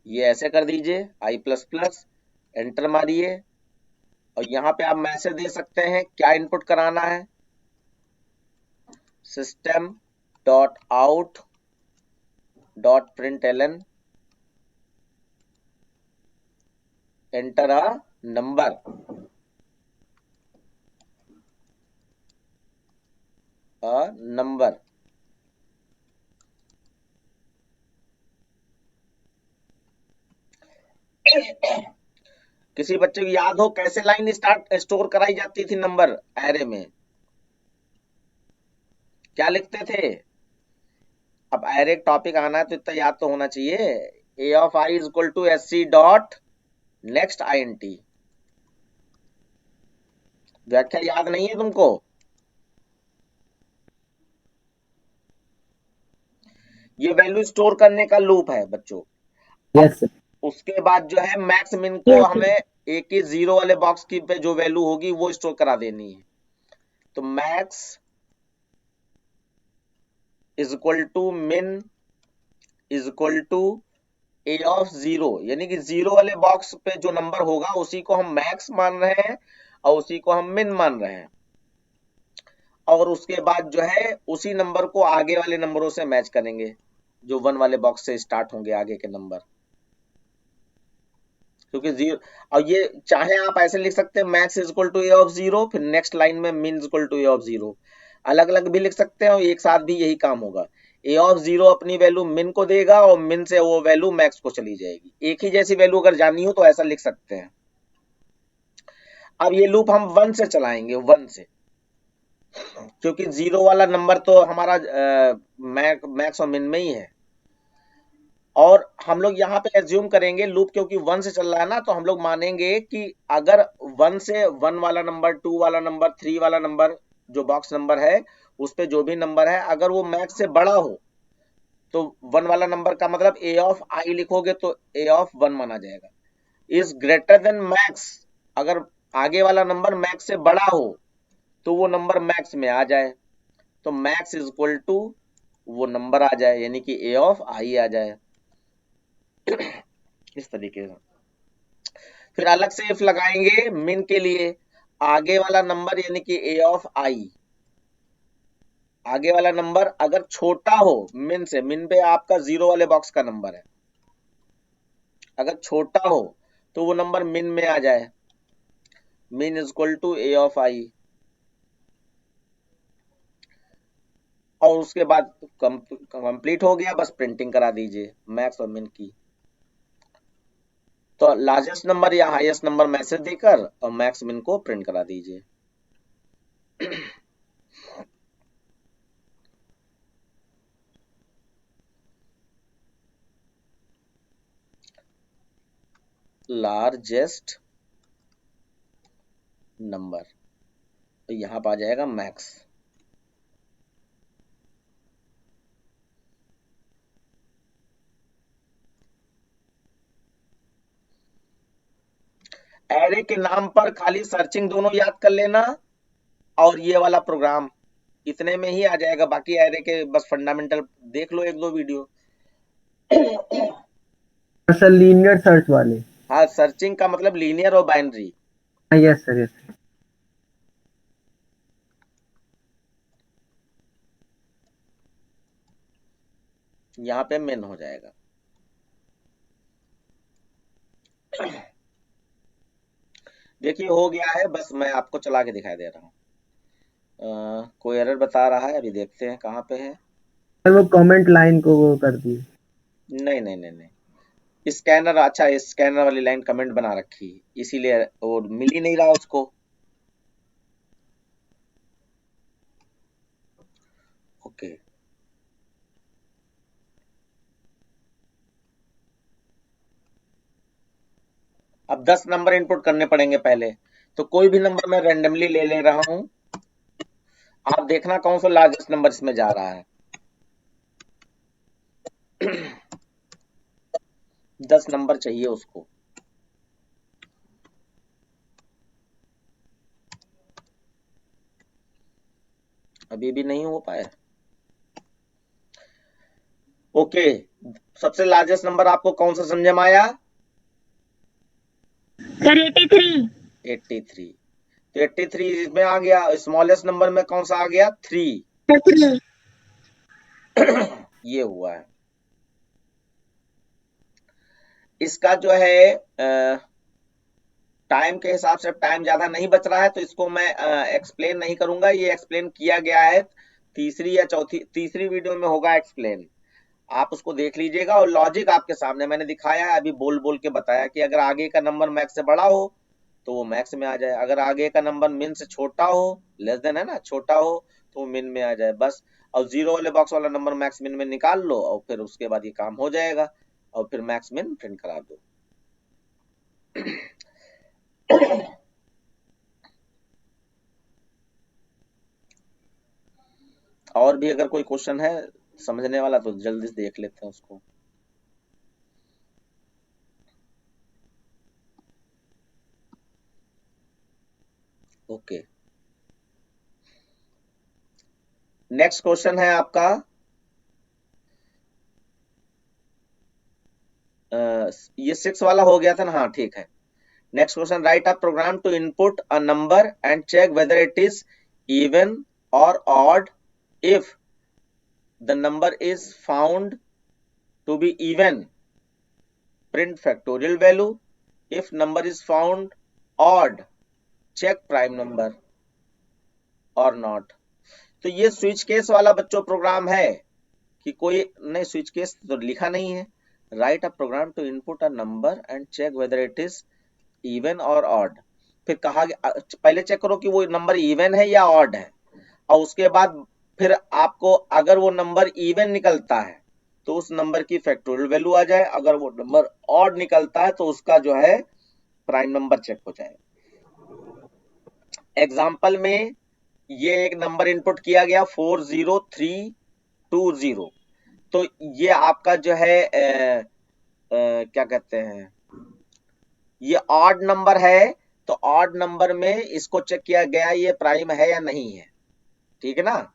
ये ऐसे कर दीजिए, आई प्लस प्लस, एंटर मारिए। और यहाँ पे आप मैसेज दे सकते हैं क्या इनपुट कराना है, system dot out dot println enter a number, number. किसी बच्चे को याद हो कैसे लाइन स्टोर कराई जाती थी नंबर एरे में? क्या लिखते थे? अब एरे टॉपिक आना है तो इतना याद तो होना चाहिए, a of i is equal to s c dot next i n t. व्याख्या याद नहीं है तुमको? ये वैल्यू स्टोर करने का लूप है बच्चों। यस सर उसके बाद जो है मैक्स मिन को हमें एक ही 0 वाले बॉक्स की पे जो वैल्यू होगी वो स्टोर करा देनी है। तो max is equal to min is equal to a of zero, यानी कि जीरो वाले बॉक्स पे जो नंबर होगा उसी को हम मैक्स मान रहे हैं और उसी को हम मिन मान रहे हैं, और उसके बाद जो है उसी नंबर को आगे वाले नंबरों से मैच करेंगे, जो 1 वाले बॉक्स से स्टार्ट होंगे आगे के नंबर, क्योंकि जीरो। और ये चाहे आप ऐसे लिख सकते हैं max is equal to a of zero, फिर नेक्स्ट लाइन में min is equal to a of zero, अलग अलग भी लिख सकते हैं और एक साथ भी यही काम होगा। ए ऑफ जीरो अपनी वैल्यू मिन को देगा और मिन से वो वैल्यू मैक्स को चली जाएगी। एक ही जैसी वैल्यू अगर जाननी हो तो ऐसा लिख सकते हैं। अब ये लूप हम 1 से चलाएंगे, 1 से, क्योंकि जीरो वाला नंबर तो हमारा मैक्स और मिन में ही है। और हम लोग यहाँ पे एज्यूम करेंगे लूप क्योंकि 1 से चल रहा है ना, तो हम लोग मानेंगे कि अगर 1 से 1 वाला नंबर, 2 वाला नंबर, 3 वाला नंबर, जो बॉक्स नंबर है उस पे जो भी नंबर है अगर वो मैक्स से बड़ा हो तो 1 वाला नंबर का मतलब ए ऑफ आई लिखोगे तो ए ऑफ 1 माना जाएगा। इज ग्रेटर देन मैक्स, अगर आगे वाला नंबर मैक्स से बड़ा हो तो वो नंबर मैक्स में आ जाए, तो मैक्स इज इक्वल टू वो नंबर आ जाए, यानी कि ए ऑफ आई आ जाए। इस तरीके से फिर अलग से इफ लगाएंगे मिन के लिए, आगे वाला नंबर यानी कि ए ऑफ आई, आगे वाला नंबर अगर छोटा हो मिन से, मिन पे आपका जीरो वाले बॉक्स का नंबर है, अगर छोटा हो तो वो नंबर मिन में आ जाए, min is equal to a of i. और उसके बाद कंप्लीट हो गया, बस प्रिंटिंग करा दीजिए मैक्स और मिन की। तो लार्जेस्ट नंबर या हाईएस्ट नंबर मैसेज देकर और मैक्स मिन को प्रिंट करा दीजिए। लार्जेस्ट नंबर, तो यहां पर आ जाएगा मैक्स। एरे के नाम पर खाली सर्चिंग दोनों याद कर लेना और ये वाला प्रोग्राम, इतने में ही आ जाएगा। बाकी एरे के बस फंडामेंटल देख लो 1-2 वीडियो। सर लीनियर सर्च वाले। हाँ, सर्चिंग का मतलब लीनियर और बाइनरी। Yes sir, yes. यहाँ पे मेन हो जाएगा। देखिए हो गया है, बस मैं आपको चला के दिखाई दे रहा हूँ। कोई एरर बता रहा है, अभी देखते हैं कहाँ पे है। सर वो कमेंट लाइन को वो कर दिए। नहीं नहीं नहीं नहीं, स्कैनर, अच्छा स्कैनर वाली लाइन कमेंट बना रखी है, इसीलिए वो मिल ही नहीं रहा उसको। ओके, अब 10 नंबर इनपुट करने पड़ेंगे पहले, तो कोई भी नंबर मैं रेंडमली ले ले रहा हूँ। आप देखना कौन सा लार्जेस्ट नंबर इसमें जा रहा है। 10 नंबर चाहिए उसको। अभी भी नहीं हो पाया। ओके, सबसे लार्जेस्ट नंबर आपको कौन सा समझ में आया? सर 83। 83, तो 83 इसमें आ गया। स्मॉलेस्ट नंबर में कौन सा आ गया? 3। सर 3। ये हुआ है। इसका जो है टाइम के हिसाब से टाइम ज्यादा नहीं बच रहा है, तो इसको मैं एक्सप्लेन नहीं करूंगा। ये एक्सप्लेन किया गया है तीसरी वीडियो में होगा एक्सप्लेन, आप उसको देख लीजिएगा। और लॉजिक आपके सामने मैंने दिखाया है, अभी बोल बोल के बताया कि अगर आगे का नंबर मैक्स से बड़ा हो तो वो मैक्स में आ जाए, अगर आगे का नंबर मिन से छोटा हो, लेस देन है ना, छोटा हो तो वो मिन में आ जाए, बस। और जीरो वाले बॉक्स वाला नंबर मैक्स मिन में निकाल लो और फिर उसके बाद ये काम हो जाएगा, और फिर मैक्स मिन प्रिंट करा दो। और भी अगर कोई क्वेश्चन है समझने वाला तो जल्दी से देख लेते हैं उसको। ओके, नेक्स्ट क्वेश्चन है आपका ये 6 वाला हो गया था ना, हाँ ठीक है। Next question, write a program to input a number and check whether it is even और odd if the number is found to be even, print factorial value. If number is found odd, check prime number or not. तो ये स्विच केस वाला बच्चों प्रोग्राम है कि कोई नहीं, स्विच केस तो लिखा नहीं है। Write a program to input a number and check whether it is even और ऑड। फिर कहा पहले चेक करो कि वो नंबर इवन है या ऑड है, और उसके बाद फिर आपको अगर वो नंबर इवन निकलता है तो उस नंबर की फैक्टोरियल वैल्यू आ जाए, अगर वो नंबर ऑड निकलता है तो उसका जो है प्राइम नंबर चेक हो जाए। एग्जाम्पल में ये एक नंबर इनपुट किया गया 40320, तो ये आपका जो है क्या कहते हैं, ये ऑड नंबर है, तो ऑड नंबर में इसको चेक किया गया ये प्राइम है या नहीं है, ठीक है ना।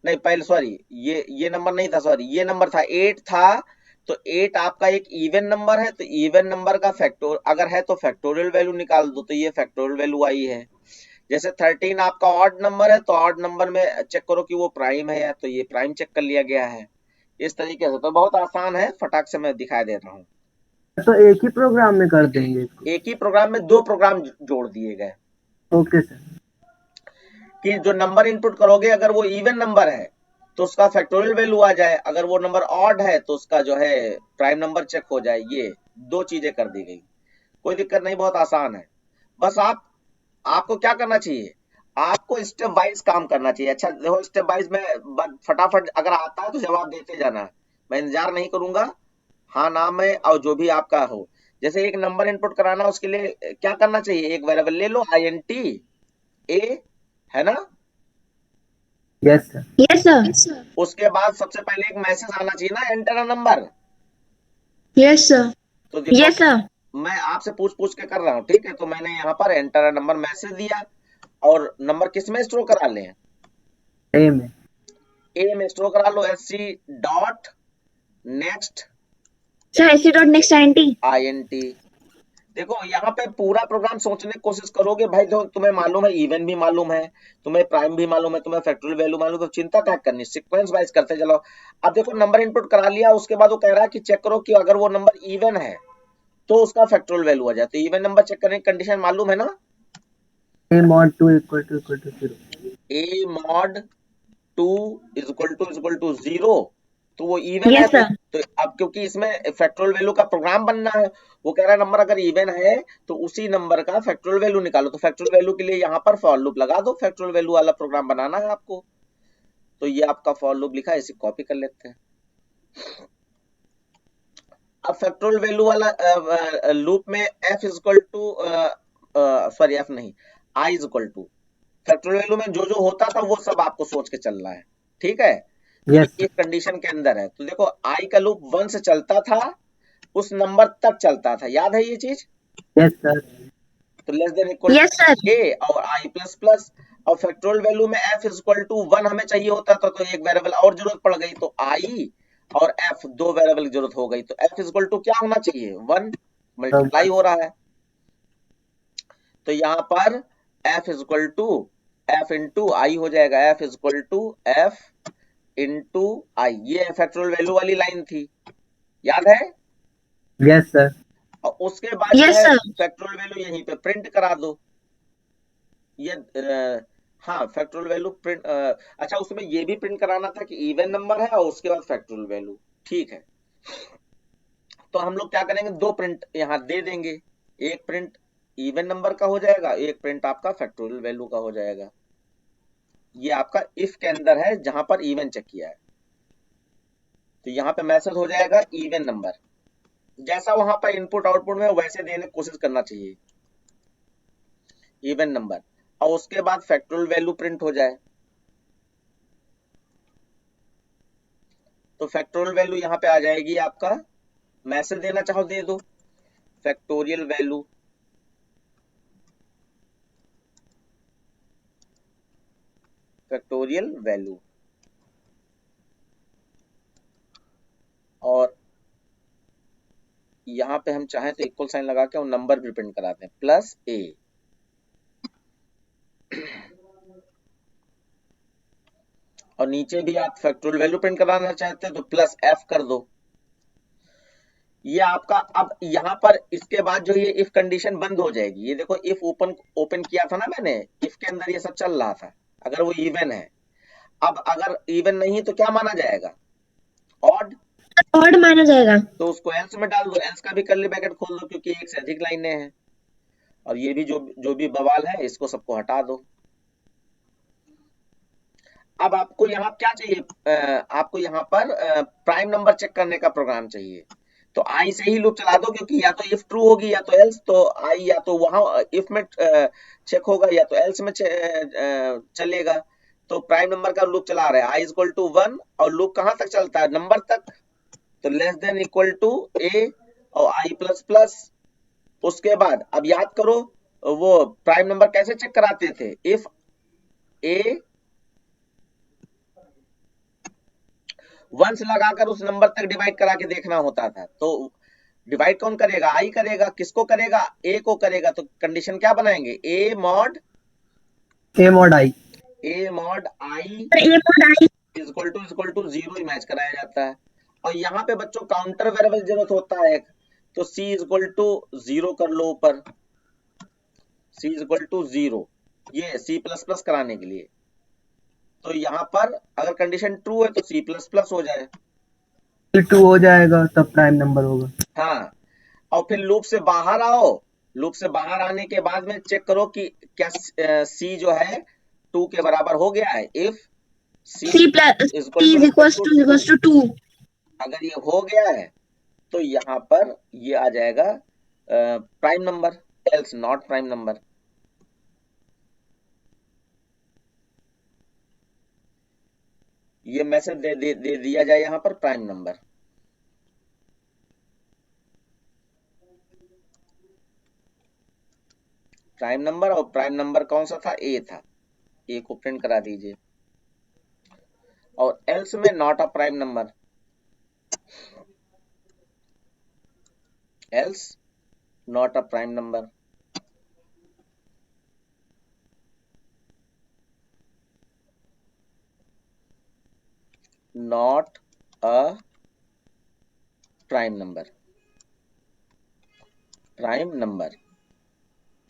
नहीं पहले सॉरी, ये नंबर नहीं था, सॉरी ये नंबर था 8 था, तो 8 आपका एक इवन नंबर है, तो इवन नंबर का फैक्टोर अगर है तो फैक्टोरियल वैल्यू निकाल दो, तो ये फैक्टोरियल वैल्यू आई है। जैसे 13 आपका ऑड नंबर है, तो ऑड नंबर में चेक करो कि वो प्राइम है, तो ये प्राइम चेक कर लिया गया है। इस तरीके से तो बहुत आसान है, फटाक से मैं दिखा दे रहा हूँ। तो एक ही प्रोग्राम में कर देंगे इसको? एक ही प्रोग्राम में 2 प्रोग्राम जोड़ दिए गए। Okay sir. कि जो नंबर इनपुट करोगे अगर वो इवन नंबर है तो उसका फैक्टोरियल वैल्यू आ जाए, अगर वो नंबर ऑड है तो उसका जो है प्राइम नंबर चेक हो जाए। ये 2 चीजें कर दी गई, कोई दिक्कत नहीं, बहुत आसान है। बस आपको क्या करना चाहिए, आपको स्टेप वाइज काम करना चाहिए। अच्छा देखो, स्टेप वाइज में फटाफट अगर आता है तो जवाब देते जाना, मैं इंतजार नहीं करूंगा, हाँ नाम है और जो भी आपका हो। जैसे एक नंबर इनपुट कराना, उसके लिए क्या करना चाहिए, एक वेरिएबल ले लो INT A, है ना। Yes sir. Yes sir. उसके बाद सबसे पहले एक मैसेज आना चाहिए ना, enter a number. Yes sir. तो देखो यस सर। मैं आपसे पूछ पूछ के कर रहा हूँ, ठीक है। तो मैंने यहाँ पर एंटर अ नंबर मैसेज दिया, और नंबर किस में स्टोर करा लें, ए में। ए में स्टोर करा लो, SC डॉट नेक्स्ट सर ऐसी डॉट नेक्स्ट INT। देखो यहाँ पे पूरा प्रोग्राम सोचने की कोशिश करोगे भाई, जो तुम्हें मालूम है, इवन भी मालूम है, तुम्हें प्राइम भी मालूम है, तुम्हें फैक्टोरियल वैल्यू मालूम है, तो चिंता क्या करनी, सीक्वेंस वाइज करते चलो। अब देखो नंबर इनपुट करा लिया, उसके बाद वो कह रहा है कि चेक करो कि अगर वो नंबर इवन है तो उसका फैक्टोरियल वैल्यू आ जाती है। इवन नंबर चेक करने की कंडीशन मालूम है ना, a mod 2 equal to 0। A mod 2 equal to 0, तो वो इवन है। Yes sir. तो अब क्योंकि इसमें फैक्टोरियल वैल्यू का प्रोग्राम बनना है, वो कह रहा है नंबर अगर इवन है तो उसी नंबर का फैक्टोरियल वैल्यू निकालो। तो फैक्टोरियल वैल्यू के लिए यहाँ पर फॉर लूप लगा दो, फैक्टोरियल वैल्यू वाला प्रोग्राम बनाना है आपको। तो ये आपका फॉर लूप लिखा है, इसे कॉपी कर लेते हैं। अब फैक्टोरियल वैल्यू वाला लूप में f equal to sorry f नहीं, i equal to factorial value में जो जो होता था वो सब आपको सोच के चलना है, ठीक है। ये यस एक कंडीशन के अंदर है। तो देखो i का लूप 1 से चलता था, उस नंबर तक चलता था, याद है ये चीज। Yes sir. तो less than equal yes sir. a और i प्लस प्लस, और फैक्टोरियल वैल्यू में f इक्वल टू 1 हमें चाहिए होता था, तो एक वेरिएबल और जरूरत पड़ गई, तो i और f 2 वेरिएबल की जरूरत हो गई। तो f इक्वल टू क्या होना चाहिए, 1, मल्टीप्लाई हो रहा है। तो यहाँ पर f equal to f into i हो जाएगा, f equal to f into i. ये फैक्टोरियल वैल्यू वाली लाइन थी, याद है। Yes sir. और उसके बाद जो यस है सर। फैक्टोरियल वैल्यू यहीं पे प्रिंट करा दो। ये हाँ फैक्टोरियल वैल्यू प्रिंट, अच्छा उसमें ये भी प्रिंट कराना था कि इवन नंबर है और उसके बाद फैक्टोरियल वैल्यू, ठीक है। तो हम लोग क्या करेंगे, 2 प्रिंट यहाँ दे देंगे, एक प्रिंट इवन नंबर का हो जाएगा, एक प्रिंट आपका फैक्टोरियल वैल्यू का हो जाएगा। ये आपका इफ के अंदर है जहां पर इवन चेक किया है, तो यहाँ पे मैसेज हो जाएगा इवन नंबर। जैसा वहां पर इनपुट आउटपुट में वैसे देने की कोशिश करना चाहिए, इवन नंबर, और उसके बाद फैक्टोरियल वैल्यू प्रिंट हो जाए। तो फैक्टोरियल वैल्यू यहाँ पे आ जाएगी आपका, मैसेज देना चाहो दे दो, फैक्टोरियल वैल्यू, फैक्टोरियल वैल्यू, और यहाँ पे हम चाहें तो इक्वल साइन लगा के और नंबर भी प्रिंट कराते हैं प्लस ए, और नीचे भी आप फैक्टोरियल वैल्यू प्रिंट कराना चाहते हैं तो प्लस एफ कर दो। ये आपका, अब यहाँ पर इसके बाद जो ये इफ कंडीशन बंद हो जाएगी। ये देखो इफ ओपन किया था ना मैंने, इफ के अंदर ये सब चल रहा था, अगर वो इवन है। अब अगर इवन नहीं तो क्या माना जाएगा, ऑड, ऑड माना जाएगा। तो उसको एल्स में डाल दो, एल्स का भी कर्ली ब्रैकेट खोल दो क्योंकि एक से अधिक लाइनें हैं। और ये भी जो भी बवाल है इसको सबको हटा दो। अब आपको यहाँ क्या चाहिए, आपको यहाँ पर प्राइम नंबर चेक करने का प्रोग्राम चाहिए। तो आई से ही लूप चला दो क्योंकि या तो इफ ट्रू होगी या तो एल्स, तो आई या तो वहां इफ में चेक होगा या तो एल्स में चलेगा। तो प्राइम नंबर का लूप चला रहा है, आई इक्वल टू 1, और लूप कहां तक चलता है, नंबर तक। तो लेस देन इक्वल टू ए और आई प्लस प्लस। उसके बाद अब याद करो वो प्राइम नंबर कैसे चेक कराते थे, इफ ए 1 से लगाकर उस नंबर तक डिवाइड करा के देखना होता था। तो डिवाइड कौन करेगा, आई करेगा। किसको करेगा, ए को करेगा। तो कंडीशन क्या बनाएंगे, a mod i, a mod i equal to 0 match कराया जाता है। और यहाँ पे बच्चों काउंटर वेरिएबल जरूरत होता है, तो सी इक्वल टू 0 कर लो ऊपर, सी इक्वल टू 0, ये सी प्लस प्लस कराने के लिए। तो यहाँ पर अगर कंडीशन ट्रू है तो सी प्लस प्लस हो जाए, ट्रू हो जाएगा तब प्राइम नंबर होगा। हाँ, और फिर लूप से बाहर आओ। लूप से बाहर आने के बाद में चेक करो कि क्या सी जो है 2 के बराबर हो गया है। If C plus is equal to 2, अगर ये हो गया है तो यहाँ पर ये आ जाएगा prime number, else not prime number. ये मैसेज दे दिया जाए यहाँ पर प्राइम नंबर। प्राइम नंबर, और प्राइम नंबर कौन सा था, ए था, ए को प्रिंट करा दीजिए। और एल्स में not a prime number, else not a prime number. Not a prime number, prime number.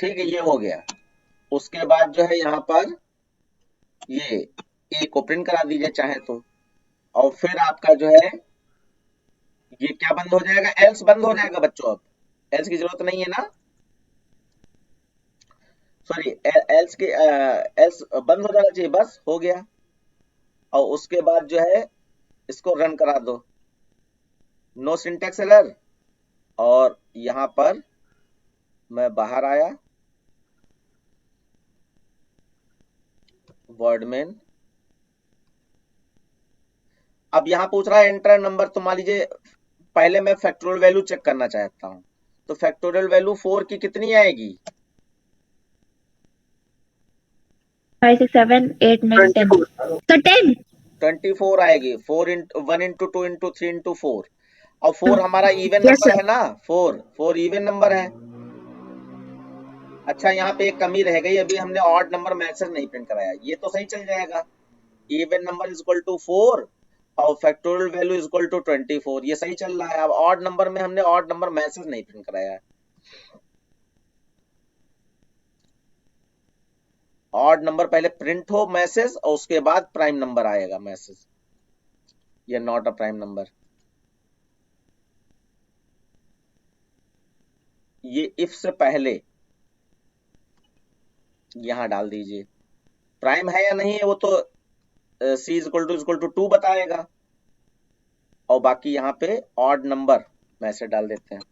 ठीक है, ये हो गया। उसके बाद जो है यहाँ पर ये ए को प्रिंट करा दीजिए चाहे तो, और फिर आपका जो है ये क्या बंद हो जाएगा, एल्स बंद हो जाएगा बच्चों। अब एल्स की जरूरत नहीं है ना, सॉरी, एल्स की एल्स बंद हो जाना चाहिए, बस हो गया। और उसके बाद जो है इसको रन करा दो, नो सिंटैक्स एरर। और यहाँ पर मैं बाहर आया, वर्डमेन। अब यहाँ पूछ रहा है एंटर नंबर। तो मान लीजिए पहले मैं फैक्टोरियल वैल्यू चेक करना चाहता हूँ, तो फैक्टोरियल वैल्यू 4 की कितनी आएगी, 5 6 7 8 9 10, तो 10 24 आएगी। 4 1 इंटू 2 इंटू 3 इंटू 4, और 4 हमारा इवन नंबर है ना, 4 इवन नंबर है। अच्छा, यहाँ पे एक कमी रह गई, अभी हमने ऑड नंबर मैसेज नहीं प्रिंट कराया। ये तो सही चल जाएगा, even number is equal to 4 और factorial value is equal to 24, ये सही चल रहा है। अब ऑड नंबर में हमने ऑड नंबर मैसेज नहीं प्रिंट कराया। ऑड नंबर पहले प्रिंट हो मैसेज, और उसके बाद प्राइम नंबर आएगा मैसेज, ये नॉट अ प्राइम नंबर। ये इफ से पहले यहां डाल दीजिए, प्राइम है या नहीं है वो तो सी इक्वल टू 2 बताएगा, और बाकी यहाँ पे ऑड नंबर मैसेज डाल देते हैं।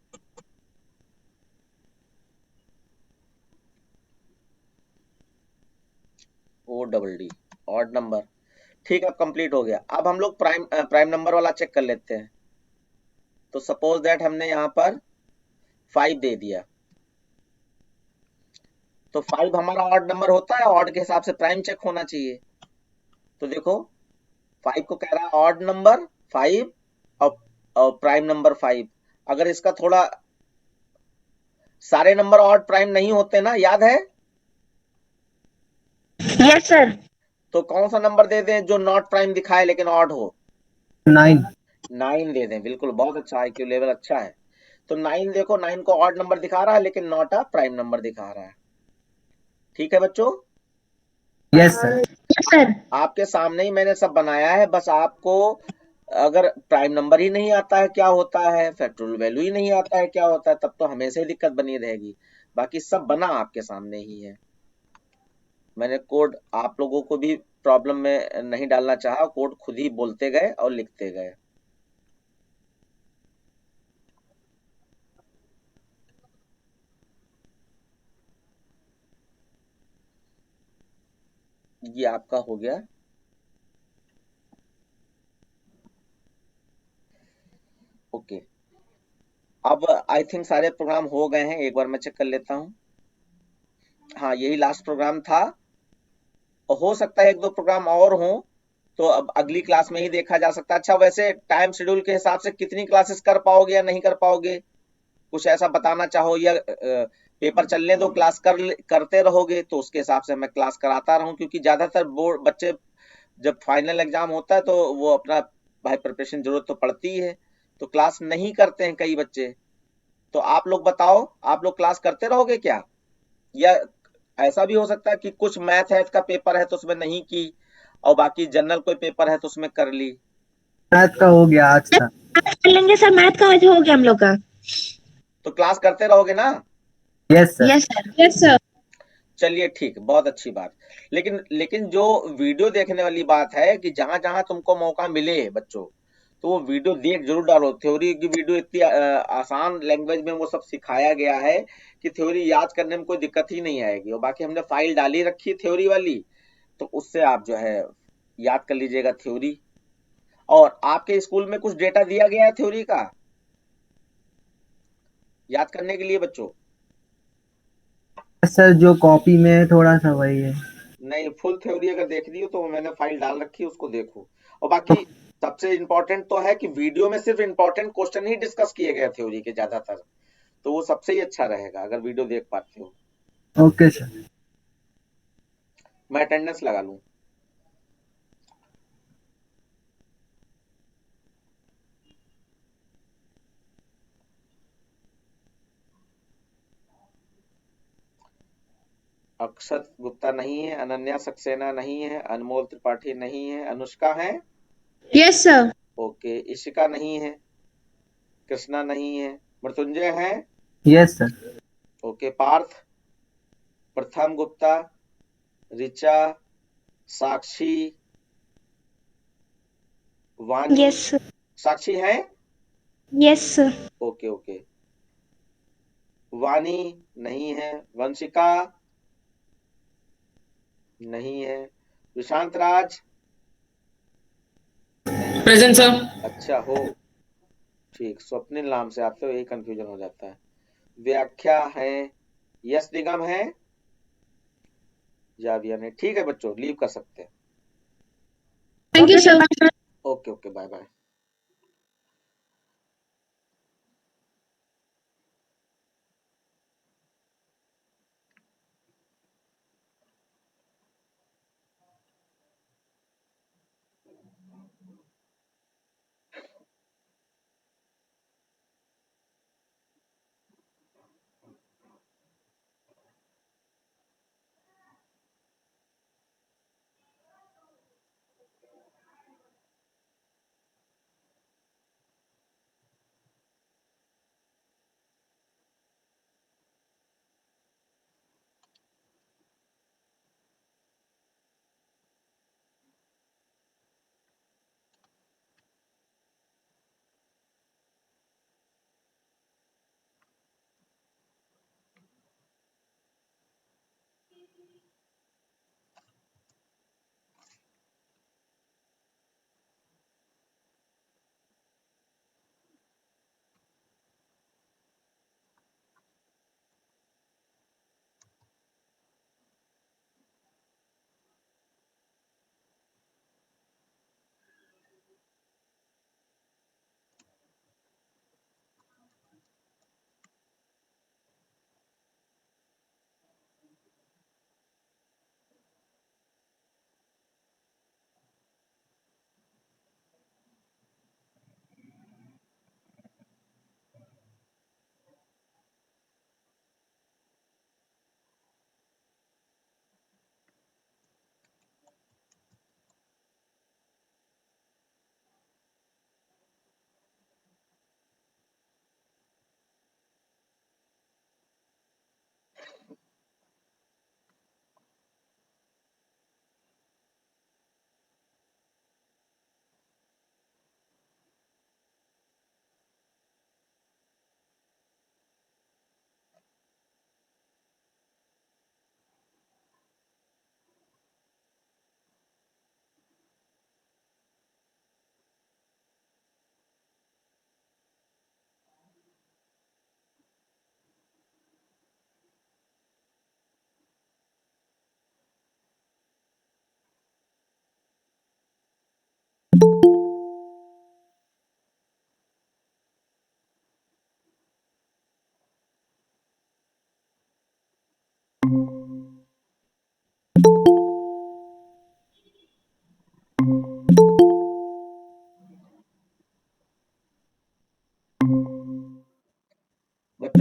ODD ऑड नंबर, ठीक है, कंप्लीट हो गया। अब हम लोग प्राइम नंबर वाला चेक कर लेते हैं। तो सपोज दैट हमने यहाँ पर 5 दे दिया, तो 5 हमारा ऑड नंबर होता है, ऑड के हिसाब से प्राइम चेक होना चाहिए। तो देखो 5 को कह रहा है ऑड नंबर 5 और प्राइम नंबर 5। अगर इसका थोड़ा सारे नंबर ऑड प्राइम नहीं होते ना, याद है? Yes sir. तो कौन सा नंबर दे दें जो नॉट प्राइम दिखाए लेकिन ऑड हो? 9। 9 दे दें, बिल्कुल, बहुत अच्छा, आईक्यू लेवल अच्छा है। तो 9 देखो, 9 को ऑड नंबर दिखा रहा है लेकिन नॉट अ प्राइम नंबर दिखा रहा है। ठीक है बच्चों, यस सर। Yes sir. आपके सामने ही मैंने सब बनाया है, बस आपको अगर प्राइम नंबर ही नहीं आता है क्या होता है, फैक्टोरियल वैल्यू ही नहीं आता है क्या होता है, तब तो हमेशा ही दिक्कत बनी रहेगी। बाकी सब बना आपके सामने ही है। मैंने कोड आप लोगों को भी प्रॉब्लम में नहीं डालना चाहा, कोड खुद ही बोलते गए और लिखते गए। ये आपका हो गया। ओके, अब आई थिंक सारे प्रोग्राम हो गए हैं, एक बार मैं चेक कर लेता हूँ। हाँ, यही लास्ट प्रोग्राम था, और हो सकता है एक दो प्रोग्राम और हो, तो अब अगली क्लास में ही देखा जा सकता है। अच्छा, वैसे टाइम शेड्यूल के हिसाब से कितनी क्लासेस कर पाओगे या नहीं कर पाओगे, कुछ ऐसा बताना चाहो, या पेपर चलने दो, क्लास करते रहोगे तो उसके हिसाब से मैं क्लास कराता रहूं, क्योंकि ज्यादातर बोर्ड बच्चे जब फाइनल एग्जाम होता है तो वो अपना भाई प्रिपरेशन जरूरत तो पड़ती है, तो क्लास नहीं करते हैं कई बच्चे। तो आप लोग बताओ, आप लोग क्लास करते रहोगे क्या, या ऐसा भी हो सकता है कि कुछ मैथ है का पेपर है तो उसमें नहीं की, और बाकी जनरल कोई पेपर है तो उसमें कर ली? मैथ का हो गया आज था। मैथ कर लेंगे सर, मैथ का आज हो गया हम लोग का। तो क्लास करते रहोगे ना? Yes sir. Yes sir. Yes sir. चलिए ठीक, बहुत अच्छी बात। लेकिन लेकिन जो वीडियो देखने वाली बात है कि जहां जहां तुमको मौका मिले बच्चों, तो वो वीडियो देख जरूर डालो। थ्योरी की वीडियो इतनी आसान लैंग्वेज में वो सब सिखाया गया है कि थ्योरी याद करने में कोई दिक्कत ही नहीं आएगी, और बाकी हमने फाइल डाली रखी है थ्योरी वाली, तो उससे आप जो है याद कर लीजिएगा थ्योरी। और आपके स्कूल में कुछ डेटा दिया गया है थ्योरी का याद करने के लिए बच्चों? सर जो कॉपी में है थोड़ा सा वही है। नहीं, फुल थ्योरी अगर देखनी हो तो मैंने फाइल डाल रखी है, उसको देखो। और बाकी सबसे इम्पोर्टेंट तो है कि वीडियो में सिर्फ इम्पोर्टेंट क्वेश्चन ही डिस्कस किए गए थ्योरी के ज्यादातर, तो वो सबसे ही अच्छा रहेगा अगर वीडियो देख पाते हो। Okay sir. मैं अटेंडेंस लगा लूं। अक्षत गुप्ता नहीं है, अनन्या सक्सेना नहीं है, अनमोल त्रिपाठी नहीं है, अनुष्का है, यस सर। ओके, इशिका नहीं है, कृष्णा नहीं है, मृत्युंजय है, यस सर। ओके, पार्थ, प्रथम गुप्ता, ऋचा, साक्षी, वानी, यस सर। साक्षी है, यस सर। ओके ओके, वानी नहीं है, वंशिका नहीं है, विशांत राज प्रेजेंट सर। अच्छा हो, ठीक, स्वप्निल नाम से आते हो यही कंफ्यूजन हो जाता है। व्याख्या है, यश निगम है, जाविया ने, ठीक है बच्चों, लीव कर सकते हैं। Thank you sir. Okay okay, bye bye.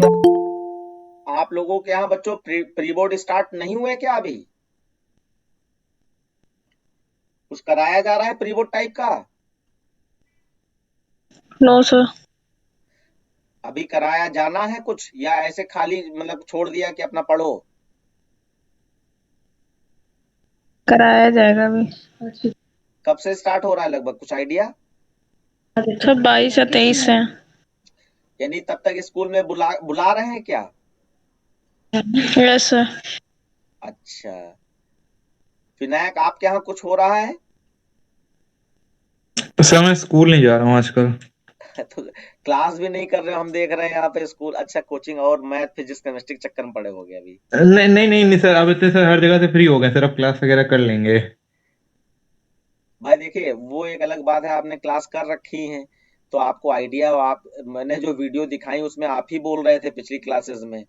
आप लोगों के यहाँ बच्चों प्री बोर्ड स्टार्ट नहीं हुए क्या अभी? कुछ कराया जा रहा है प्री बोर्ड टाइप का? No sir. अभी कराया जाना है कुछ, या ऐसे खाली मतलब छोड़ दिया कि अपना पढ़ो? कराया जाएगा अभी। कब से स्टार्ट हो रहा है लगभग, कुछ आइडिया? सर 22 या 23 है। यानी तब तक स्कूल में बुला रहे हैं क्या? Yes sir. अच्छा, विनायक आपके यहाँ कुछ हो रहा है? सर मैं स्कूल नहीं जा रहा हूँ आजकल। तो क्लास भी नहीं कर रहे हो, हम देख रहे हैं यहाँ पे स्कूल। अच्छा, कोचिंग और मैथ फिजिक्स केमिस्ट्री के चक्कर में पड़े हो गए अभी। नहीं नहीं नहीं नहीं सर, अब इतने सर हर जगह से फ्री हो गए सर, अब क्लास वगैरह कर लेंगे। भाई देखिए, वो एक अलग बात है, आपने क्लास कर रखी है तो आपको आइडिया, आप मैंने जो वीडियो दिखाई उसमें आप ही बोल रहे थे पिछली क्लासेस में,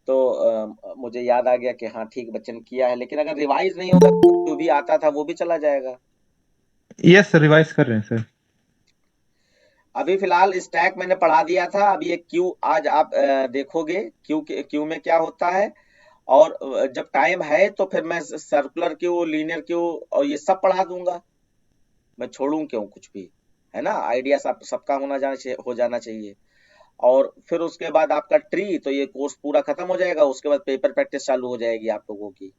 तो मुझे याद आ गया कि हाँ ठीक, बच्चे ने किया है। लेकिन अगर रिवाइज नहीं होगा तो जो भी आता था वो भी चला जाएगा। यस सर, रिवाइज कर रहे हैं सर। अभी फिलहाल स्टैक मैंने पढ़ा दिया था, अभी एक क्यू आज आप देखोगे क्यू में क्या होता है। और जब टाइम है तो फिर मैं सर्कुलर क्यू, लीनियर क्यू और ये सब पढ़ा दूंगा। मैं छोड़ूं क्यों कुछ भी, है ना? आइडिया सबका हो जाना चाहिए। और फिर उसके बाद आपका ट्री, तो ये कोर्स पूरा खत्म हो जाएगा, उसके बाद पेपर प्रैक्टिस चालू हो जाएगी आप लोगों की।